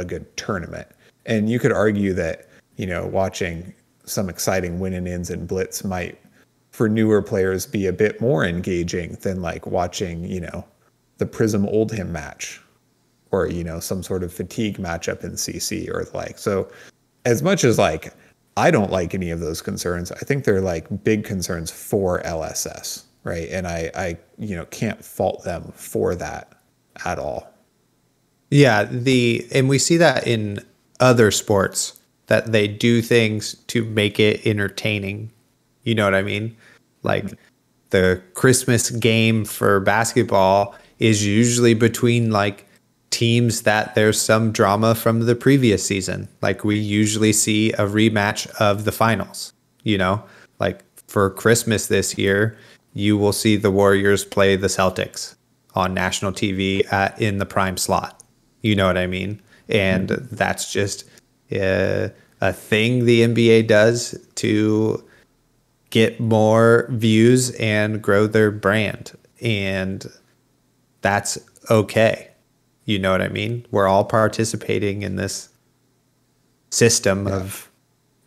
good tournament. And you could argue that, you know, watching some exciting win and ins in Blitz might, for newer players, be a bit more engaging than like watching, you know, the Prism Oldham match, or, you know, some sort of fatigue matchup in CC or the like. So as much as like I don't like any of those concerns, I think they're like big concerns for LSS, right? And I you know, can't fault them for that at all. Yeah, and we see that in other sports, that they do things to make it entertaining. You know what I mean? Like the Christmas game for basketball is usually between like teams that there's some drama from the previous season. Like we usually see a rematch of the finals, you know, like for Christmas this year, you will see the Warriors play the Celtics on national TV in the prime slot. You know what I mean? And that's just a thing the NBA does to get more views and grow their brand. And that's okay. You know what I mean? We're all participating in this system of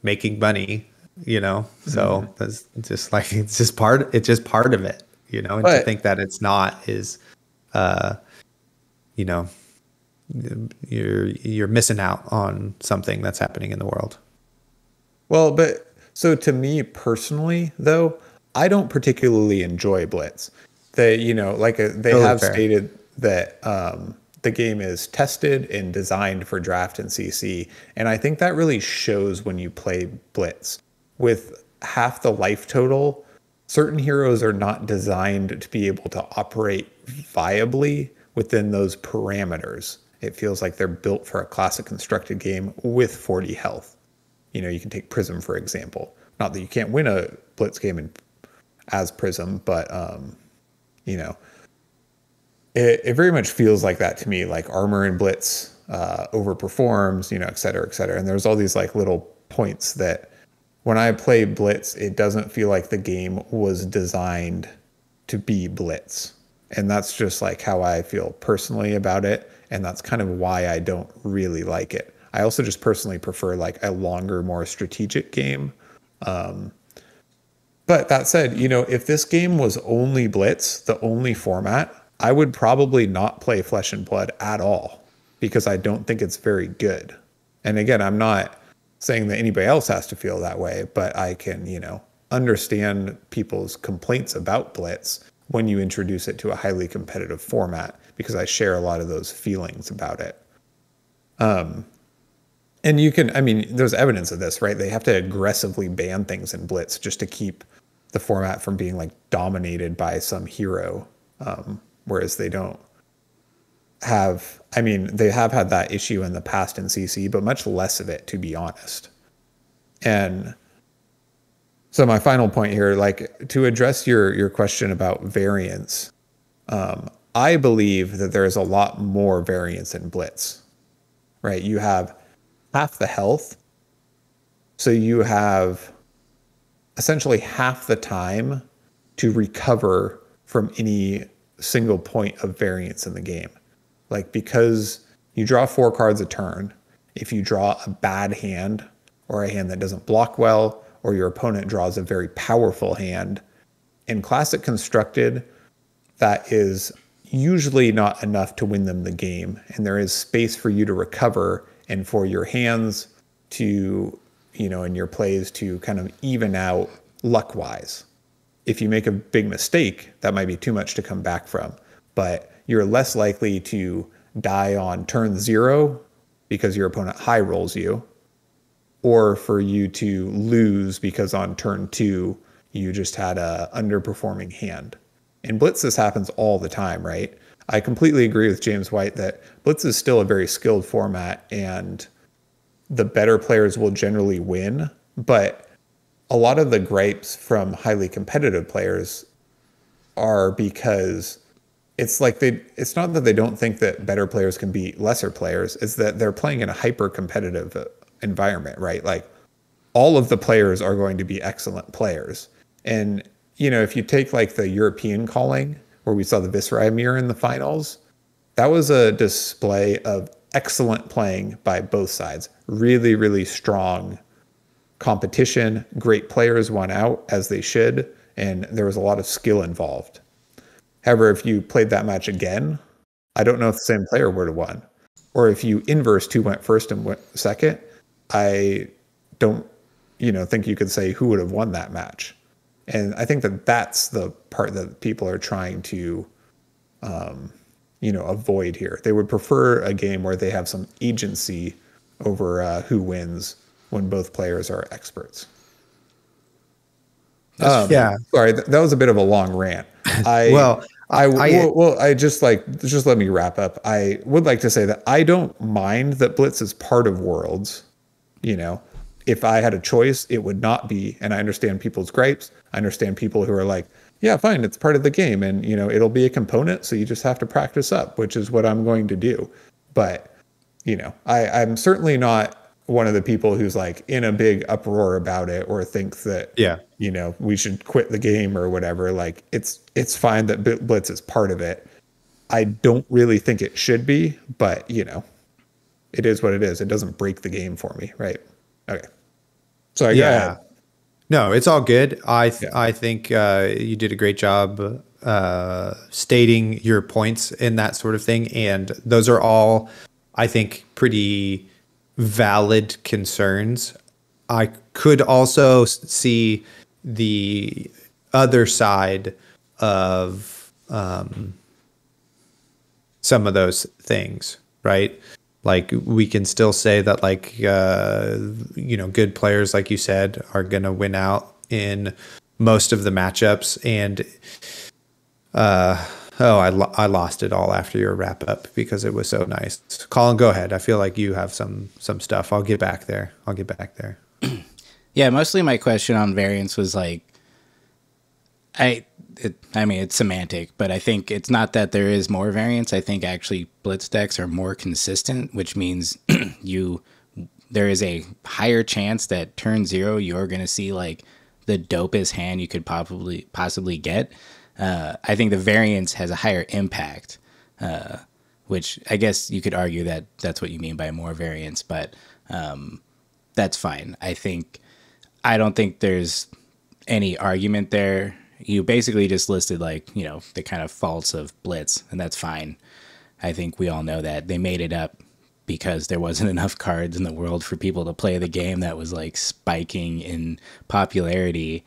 making money, you know? So that's just like, it's just part of it, you know? And to think that it's not is, you know, you're missing out on something that's happening in the world. Well, but so to me personally, though, I don't particularly enjoy Blitz. They, you know, like they have stated that the game is tested and designed for draft and CC. And I think that really shows when you play Blitz. With half the life total, certain heroes are not designed to be able to operate viably within those parameters. It feels like they're built for a classic constructed game with 40 health. You know, you can take Prism, for example. Not that you can't win a Blitz game as Prism, but, you know, it very much feels like that to me. Like armor in Blitz overperforms, you know, et cetera, et cetera. And there's all these like little points that when I play Blitz, it doesn't feel like the game was designed to be Blitz. And that's just like how I feel personally about it. And that's kind of why I don't really like it. I also just personally prefer like a longer, more strategic game. But that said, you know, if this game was only Blitz, the only format, I would probably not play Flesh and Blood at all because I don't think it's very good. And again, I'm not saying that anybody else has to feel that way, but I can, you know, understand people's complaints about Blitz when you introduce it to a highly competitive format, because I share a lot of those feelings about it. And you can, I mean, there's evidence of this, right? They have to aggressively ban things in Blitz just to keep the format from being like dominated by some hero. Whereas they don't have, I mean, they have had that issue in the past in CC, but much less of it, to be honest. And so my final point here, like to address your question about variance, I believe that there's a lot more variance in Blitz, right? You have half the health. So you have essentially half the time to recover from any single point of variance in the game. Like, because you draw 4 cards a turn, if you draw a bad hand or a hand that doesn't block well, or your opponent draws a very powerful hand, in Classic Constructed, that is usually not enough to win them the game. And there is space for you to recover and for your hands to, you know, and your plays to kind of even out luck-wise. If you make a big mistake, that might be too much to come back from. But you're less likely to die on turn 0 because your opponent high rolls you, or for you to lose because on turn 2 you just had a underperforming hand. In Blitz, this happens all the time, right? I completely agree with James White that Blitz is still a very skilled format and the better players will generally win. But a lot of the gripes from highly competitive players are because it's like it's not that they don't think that better players can beat lesser players. It's that they're playing in a hyper competitive environment, right? Like, all of the players are going to be excellent players. And, you know, if you take like the European calling where we saw the Viserai mirror in the finals, that was a display of excellent playing by both sides. Really, really strong competition. Great players won out, as they should, and there was a lot of skill involved. However, if you played that match again, I don't know if the same player would have won. Or if you inversed who went first and went second, I don't, you know, think you could say who would have won that match. And I think that that's the part that people are trying to, you know, avoid here. They would prefer a game where they have some agency over who wins when both players are experts. Yeah. Sorry, that was a bit of a long rant. Just let me wrap up. I would like to say that I don't mind that Blitz is part of Worlds. You know, if I had a choice, it would not be. And I understand people's gripes. I understand people who are like, yeah, fine, it's part of the game, and you know, it'll be a component, so you just have to practice up, which is what I'm going to do. But you know, I'm certainly not one of the people who's like in a big uproar about it or thinks that, you know, we should quit the game or whatever. Like, it's fine that Blitz is part of it. I don't really think it should be, but you know, it is what it is. It doesn't break the game for me, right? Okay. So yeah, no, it's all good. I think you did a great job stating your points in that sort of thing, and those are all, I think, pretty valid concerns. I could also see the other side of some of those things, right? Like, we can still say that, like, you know, good players, like you said, are going to win out in most of the matchups. And I lost it all after your wrap up because it was so nice. Colin, go ahead. I feel like you have some stuff. I'll get back there. Yeah, mostly my question on variance was like, I mean, it's semantic, but I think it's not that there is more variance. I think actually Blitz decks are more consistent, which means there is a higher chance that turn 0 you're going to see like the dopest hand you could possibly get. I think the variance has a higher impact, which I guess you could argue that that's what you mean by more variance, but that's fine. I don't think there's any argument there. You basically just listed, like, you know, the kind of faults of Blitz, and that's fine. I think we all know that they made it up because there wasn't enough cards in the world for people to play the game that was like spiking in popularity.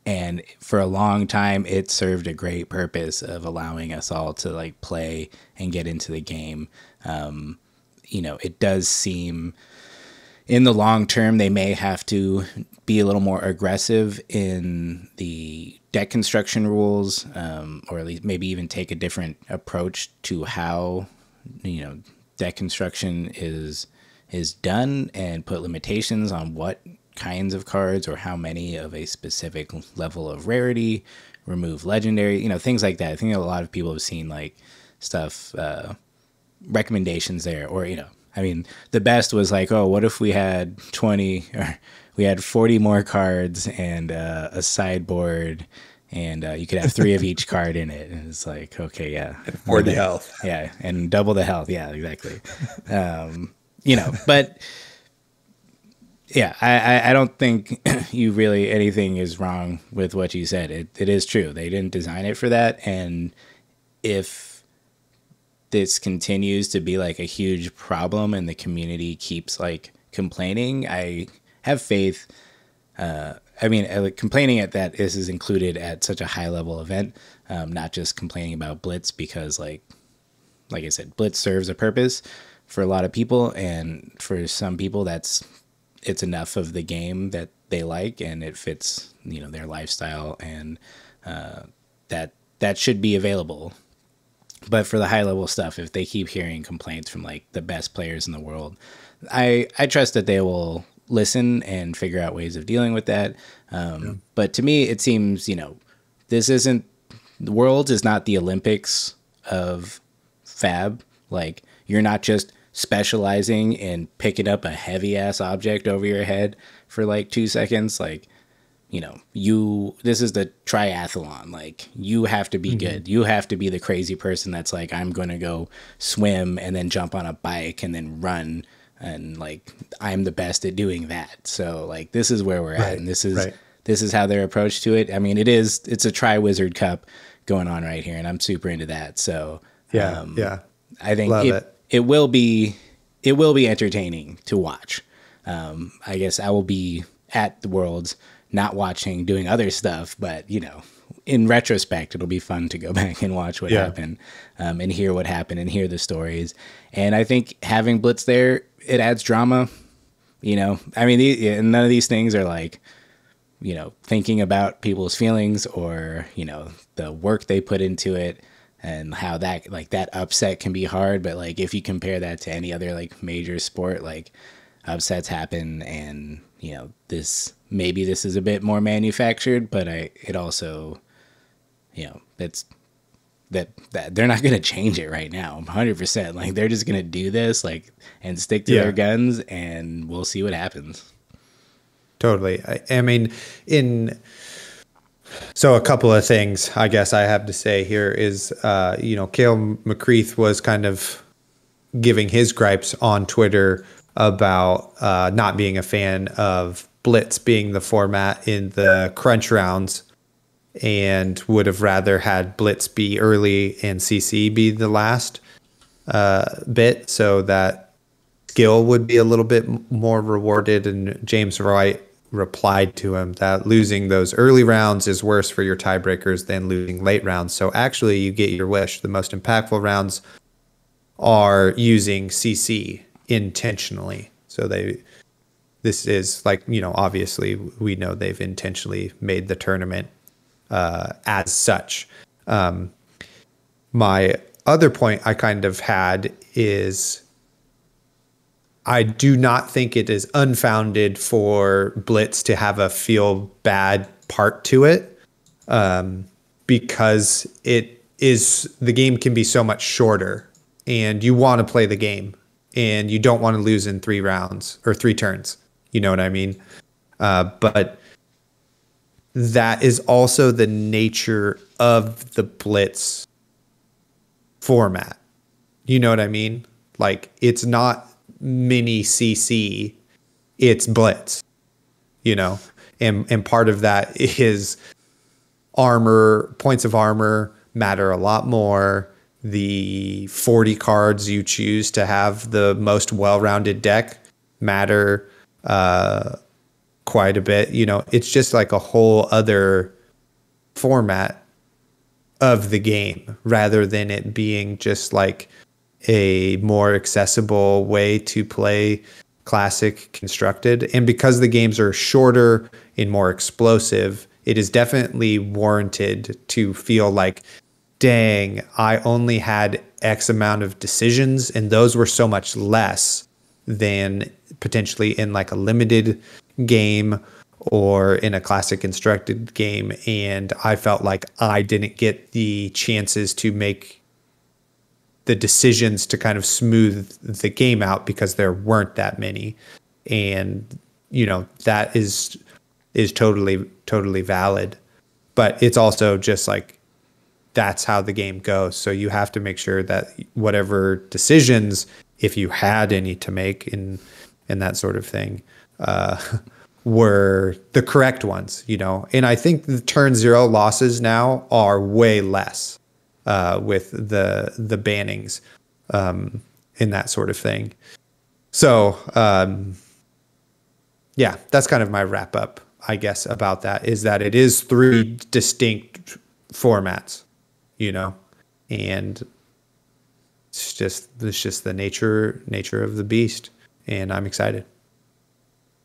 And for a long time, it served a great purpose of allowing us all to like play and get into the game. It does seem in the long term, they may have to be a little more aggressive in the deck construction rules, or at least maybe even take a different approach to how, deck construction is done, and put limitations on what kinds of cards or how many of a specific level of rarity, remove legendary, things like that. I think a lot of people have seen like stuff, recommendations there, or, the best was like, oh, what if we had 20 or we had 40 more cards and a sideboard, and you could have 3 of each card in it. And it's like, okay, yeah. And 40 health. Yeah, and double the health. Yeah, exactly. But yeah, I don't think anything is wrong with what you said. It is true. They didn't design it for that. And if this continues to be like a huge problem and the community keeps like complaining, I have faith. Complaining at that this is included at such a high level event, not just complaining about Blitz, because like I said, Blitz serves a purpose for a lot of people, and for some people it's enough of the game that they like and it fits, their lifestyle, and that should be available. But for the high level stuff, if they keep hearing complaints from like the best players in the world, I trust that they will listen and figure out ways of dealing with that. But to me, it seems, this isn't, the Worlds is not the Olympics of Fab. Like, you're not just specializing in picking up a heavy ass object over your head for like 2 seconds. Like, this is the triathlon. Like, you have to be good. You have to be the crazy person that's like, I'm going to go swim and then jump on a bike and then run. And like, I'm the best at doing that. So like, this is where we're at. And this is how their approach to it. I mean, it's a Tri-Wizard Cup going on right here, and I'm super into that. So I think it will be entertaining to watch. I guess I will be at the Worlds, not watching, doing other stuff, but in retrospect, it'll be fun to go back and watch what happened, and hear what happened and hear the stories. And I think having Blitz there, it adds drama. None of these things are like, thinking about people's feelings or, the work they put into it, and how that upset can be hard. But like, if you compare that to any other like major sport, like upsets happen, and, this is a bit more manufactured, but it also, it's that they're not going to change it right now. 100%. Like, they're just going to do this and stick to their guns, and we'll see what happens. Totally. So a couple of things I guess I have to say here is, Cale McCreath was kind of giving his gripes on Twitter about not being a fan of Blitz being the format in the crunch rounds, and would have rather had Blitz be early and CC be the last bit, so that skill would be a little bit more rewarded. And James Wright replied to him that losing those early rounds is worse for your tiebreakers than losing late rounds. So actually, you get your wish. The most impactful rounds are using CC intentionally. So this is like, obviously we know they've intentionally made the tournament as such. My other point I kind of had is, I do not think it is unfounded for Blitz to have a feel bad part to it, because the game can be so much shorter, and you want to play the game, and you don't want to lose in 3 rounds or 3 turns. You know what I mean? But that is also the nature of the Blitz format. You know what I mean? Like, it's not mini CC, it's Blitz, and part of that is points of armor matter a lot more. The 40 cards you choose to have the most well-rounded deck matter quite a bit. It's just like a whole other format of the game rather than it being just like a more accessible way to play Classic Constructed. And because the games are shorter and more explosive, it is definitely warranted to feel like, dang, I only had X amount of decisions, and those were so much less than potentially in like a limited game or in a Classic Constructed game. And I felt like I didn't get the chances to make the decisions to kind of smooth the game out because there weren't that many. And, you know, that is totally valid. But it's also just like, that's how the game goes. So you have to make sure that whatever decisions, if you had any to make in that sort of thing, were the correct ones, you know. And I think the turn zero losses now are way less with the bannings and that sort of thing. So yeah, that's kind of my wrap up, I guess, about that, is that it is 3 distinct formats, you know, and it's just the nature of the beast, and I'm excited.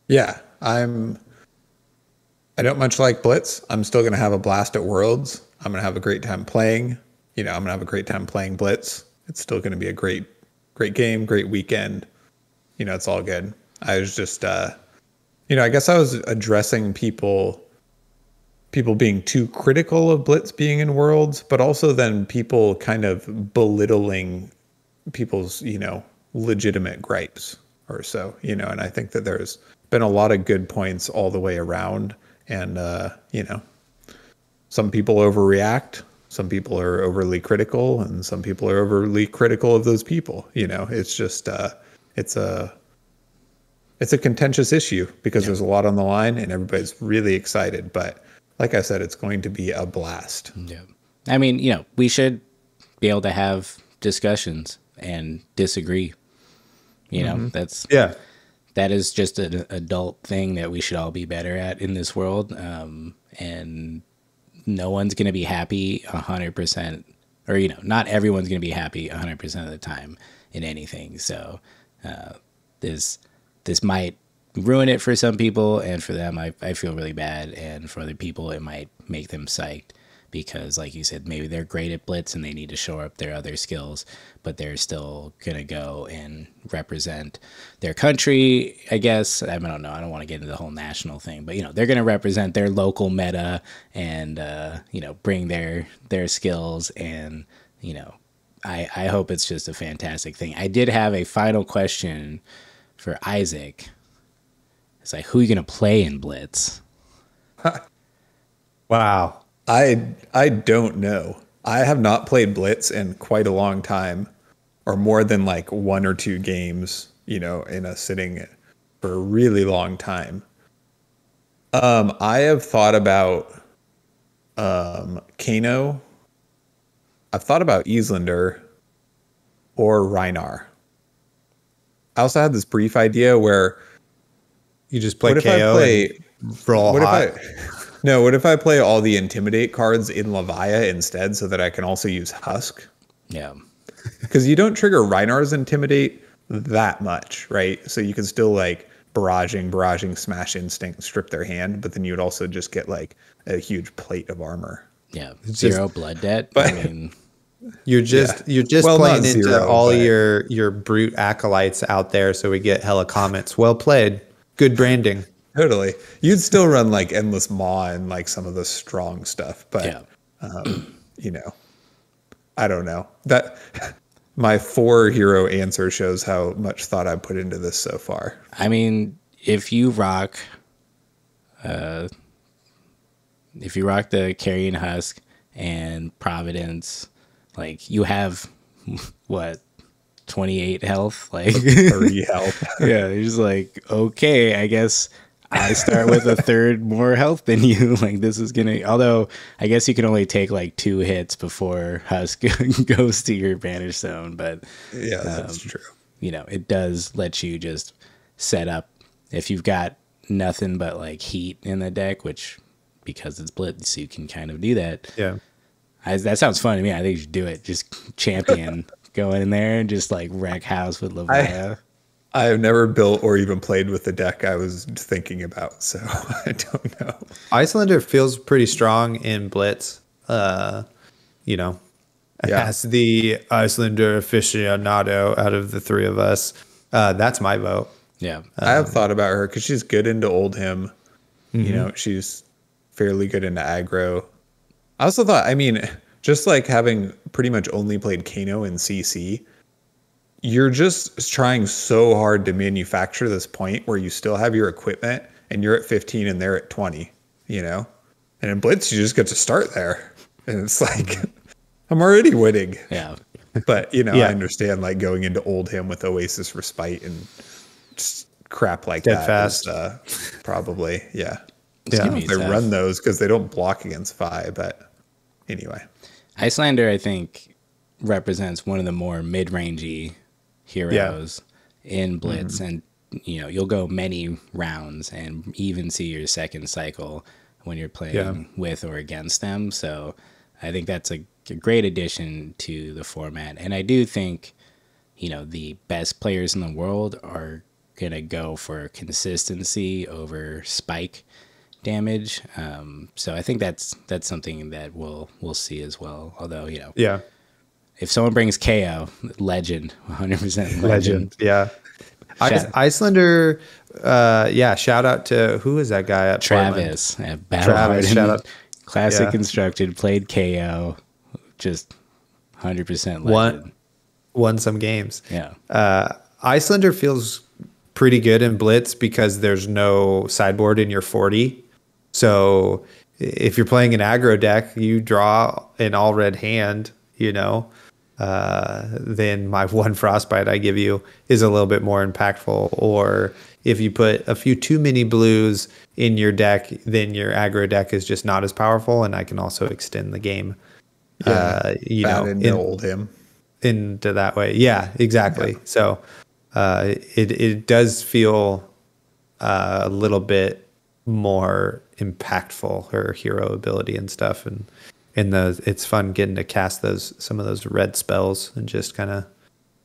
Yeah, I don't much like Blitz. I'm still going to have a blast at Worlds. I'm going to have a great time playing. You know, I'm going to have a great time playing Blitz. It's still going to be a great game, great weekend. You know, it's all good. I was just, you know, I guess I was addressing people being too critical of Blitz being in Worlds, but also then people kind of belittling people's, you know, legitimate gripes or so, you know, and I think that there's been a lot of good points all the way around. And, you know, some people overreact, some people are overly critical, and some people are overly critical of those people. You know, it's just, it's a contentious issue because there's a lot on the line and everybody's really excited. But like I said, it's going to be a blast. Yeah. I mean, you know, we should be able to have discussions and disagree. You know, that is just an adult thing that we should all be better at in this world. And no one's going to be happy 100%, or, you know, not everyone's going to be happy 100% of the time in anything. So this might ruin it for some people, and for them, I feel really bad. And for other people, it might make them psyched because, like you said, maybe they're great at Blitz and they need to shore up their other skills, but they're still going to go and represent their country, I guess. I don't know. I don't want to get into the whole national thing, but, you know, they're going to represent their local meta and, you know, bring their skills. And, you know, I hope it's just a fantastic thing. I did have a final question for Isaac. It's like, who are you going to play in Blitz? Wow. I don't know. I have not played Blitz in quite a long time, or more than like 1 or 2 games, you know, in a sitting for a really long time. I have thought about Kano. I've thought about Islander or Reinar. I also had this brief idea where you just play KO and roll hot. What if I play all the Intimidate cards in Leviah instead so that I can also use Husk? Yeah. Because you don't trigger Reinar's Intimidate that much, right? So you can still like barraging, smash instinct, strip their hand, but then you would also just get like a huge plate of armor. Yeah. Zero blood debt. But, I mean, you're just well, playing into zero, all your brute acolytes out there, so we get hella comments. Well played. Good branding. Totally. You'd still run like Endless Maw and like some of the strong stuff, but you know, I don't know. That my 4 hero answer shows how much thought I put into this so far. I mean, if you rock the Carrion Husk and Providence, like, you have what, 28 health, like 30 health. Yeah, you're just like, okay, I guess I start with a third more health than you. Like, this is gonna, although I guess you can only take like 2 hits before Husk goes to your banish zone, but yeah, that's true. You know, it does let you just set up if you've got nothing but like heat in the deck, which because it's Blitz, you can kind of do that. Yeah. That sounds fun to me. I think you should do it. Just champion, go in there and just like wreck house with Levaya. I have never built or even played with the deck I was thinking about, so I don't know. Icelander feels pretty strong in Blitz. You know, as the Icelander aficionado out of the three of us, that's my vote. Yeah. I have thought about her because she's good into Oldhim. You know, she's fairly good into aggro. I also thought, I mean, just like having pretty much only played Kano and CC, you're just trying so hard to manufacture this point where you still have your equipment and you're at 15 and they're at 20, you know? And in Blitz, you just get to start there. And it's like, I'm already winning. Yeah. But, you know, I understand like going into Oldhim with Oasis Respite and just crap like Dead that. fast. Is, probably, yeah. Yeah. They run those because they don't block against Vi, but anyway. Icelander, I think, represents one of the more mid-rangey heroes in Blitz, and you know you'll go many rounds and even see your second cycle when you're playing with or against them. So I think that's a great addition to the format, and I do think you know the best players in the world are gonna go for consistency over spike damage. So I think that's something that we'll see as well. Although you know, if someone brings KO, legend, 100% legend. Yeah. Icelander, shout out to, who is that guy at Travis Portland? at Battle Travis, shout out. Classic constructed, played KO, just 100% legend. Won some games. Yeah. Icelander feels pretty good in Blitz because there's no sideboard in your 40. So if you're playing an aggro deck, you draw an all red hand, you know, then my one frostbite I give you is a little bit more impactful. Or if you put a few too many blues in your deck, then your aggro deck is just not as powerful, and I can also extend the game. You know, into that way. Yeah, exactly. Yeah. So it does feel a little bit more impactful, her hero ability and stuff, and it's fun getting to cast some of those red spells and just kind of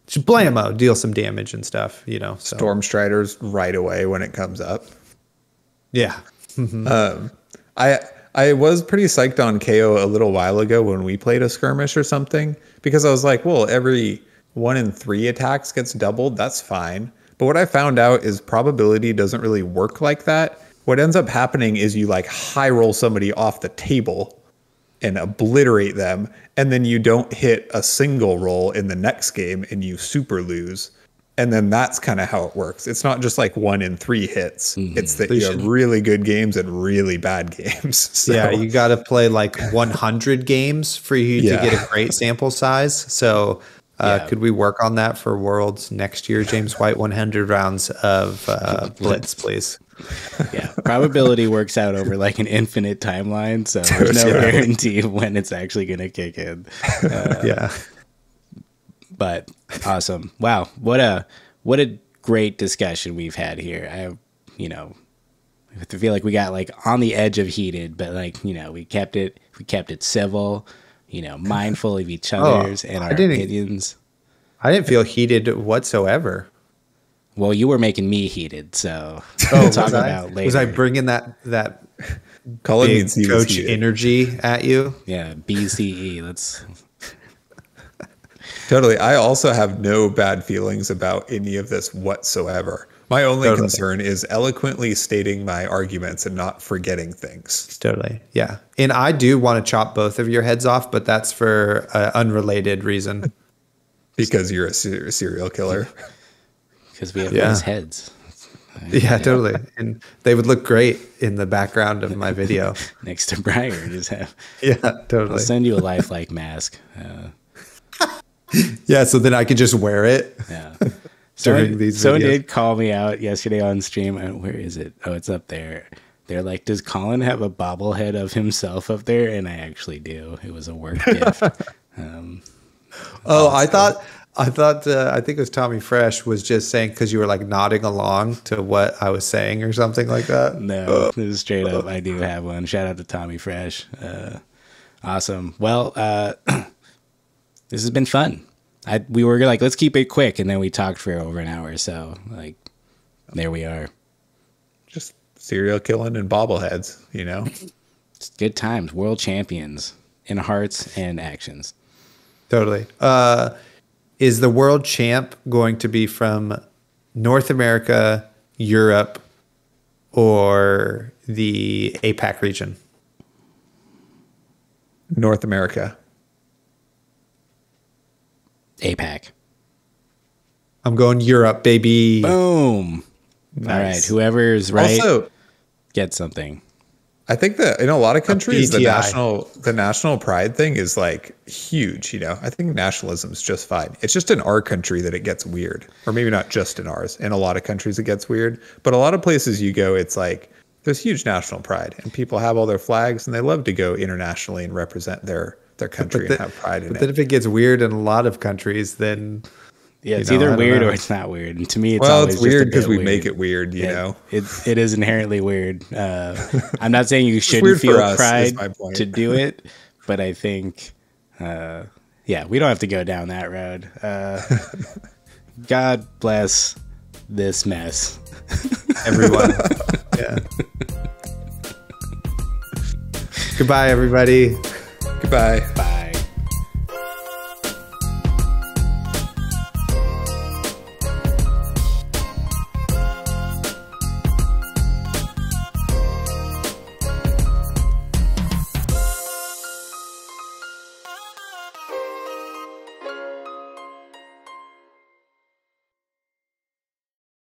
just blammo, deal some damage and stuff, you know. So. Storm Striders right away when it comes up. Yeah. I was pretty psyched on KO a little while ago when we played a skirmish or something, because I was like, well, every 1 in 3 attacks gets doubled. That's fine. But what I found out is probability doesn't really work like that. What ends up happening is you like high roll somebody off the table and obliterate them, and then you don't hit a single roll in the next game and you super lose. And then that's kind of how it works. It's not just like 1 in 3 hits. Mm-hmm. It's that you have really good games and really bad games. So. Yeah, you got to play like 100 games for you to get a great sample size. So could we work on that for Worlds next year, James White? 100 rounds of Blitz, please. Yeah, probability works out over like an infinite timeline, so there's no guarantee of when it's actually going to kick in. But awesome. Wow. What a great discussion we've had here. I feel like we got like on the edge of heated, but like, you know, we kept it civil, you know, mindful of each other's and our opinions. I didn't feel heated whatsoever. Well, you were making me heated, so we'll talk about later. Was I bringing that Colin big coach energy at you? Yeah, BCE. Let's totally. I also have no bad feelings about any of this whatsoever. My only concern is eloquently stating my arguments and not forgetting things. Totally. Yeah. And I do want to chop both of your heads off, but that's for an unrelated reason. Because you're a serial killer. Because we have nice heads. Yeah, totally. And they would look great in the background of my video. Next to Briar. Just have. Yeah, totally. I'll send you a lifelike mask. Yeah, so then I could just wear it. Yeah. Someone did call me out yesterday on stream. Where is it? Oh, it's up there. They're like, does Colin have a bobblehead of himself up there? And I actually do. It was a work gift. I thought I think it was Tommy Fresh was just saying because you were like nodding along to what I was saying or something like that. No, this is straight up. I do have one. Shout out to Tommy Fresh. Awesome. Well, this has been fun. We were like, let's keep it quick, and then we talked for over an hour. So like, there we are. Just serial killing and bobbleheads, you know. It's good times. World champions in hearts and actions. Totally. Is the world champ going to be from North America, Europe, or the APAC region? North America. APAC. I'm going Europe, baby. Boom. Nice. All right. Whoever's right Also, gets something. I think that in a lot of countries, the PTI. national pride thing is like huge. You know, I think nationalism is just fine. It's just in our country that it gets weird, or maybe not just in ours. In a lot of countries, it gets weird. But a lot of places you go, it's like there's huge national pride, and people have all their flags, and they love to go internationally and represent their country and have pride in it. But then if it gets weird in a lot of countries, then Yeah, it's either weird or it's not weird. And to me, it's always weird because we weird. make it weird. You know, it is inherently weird. I'm not saying you shouldn't feel pride to do it, but I think, we don't have to go down that road. God bless this mess, everyone. Yeah. Goodbye, everybody. Goodbye.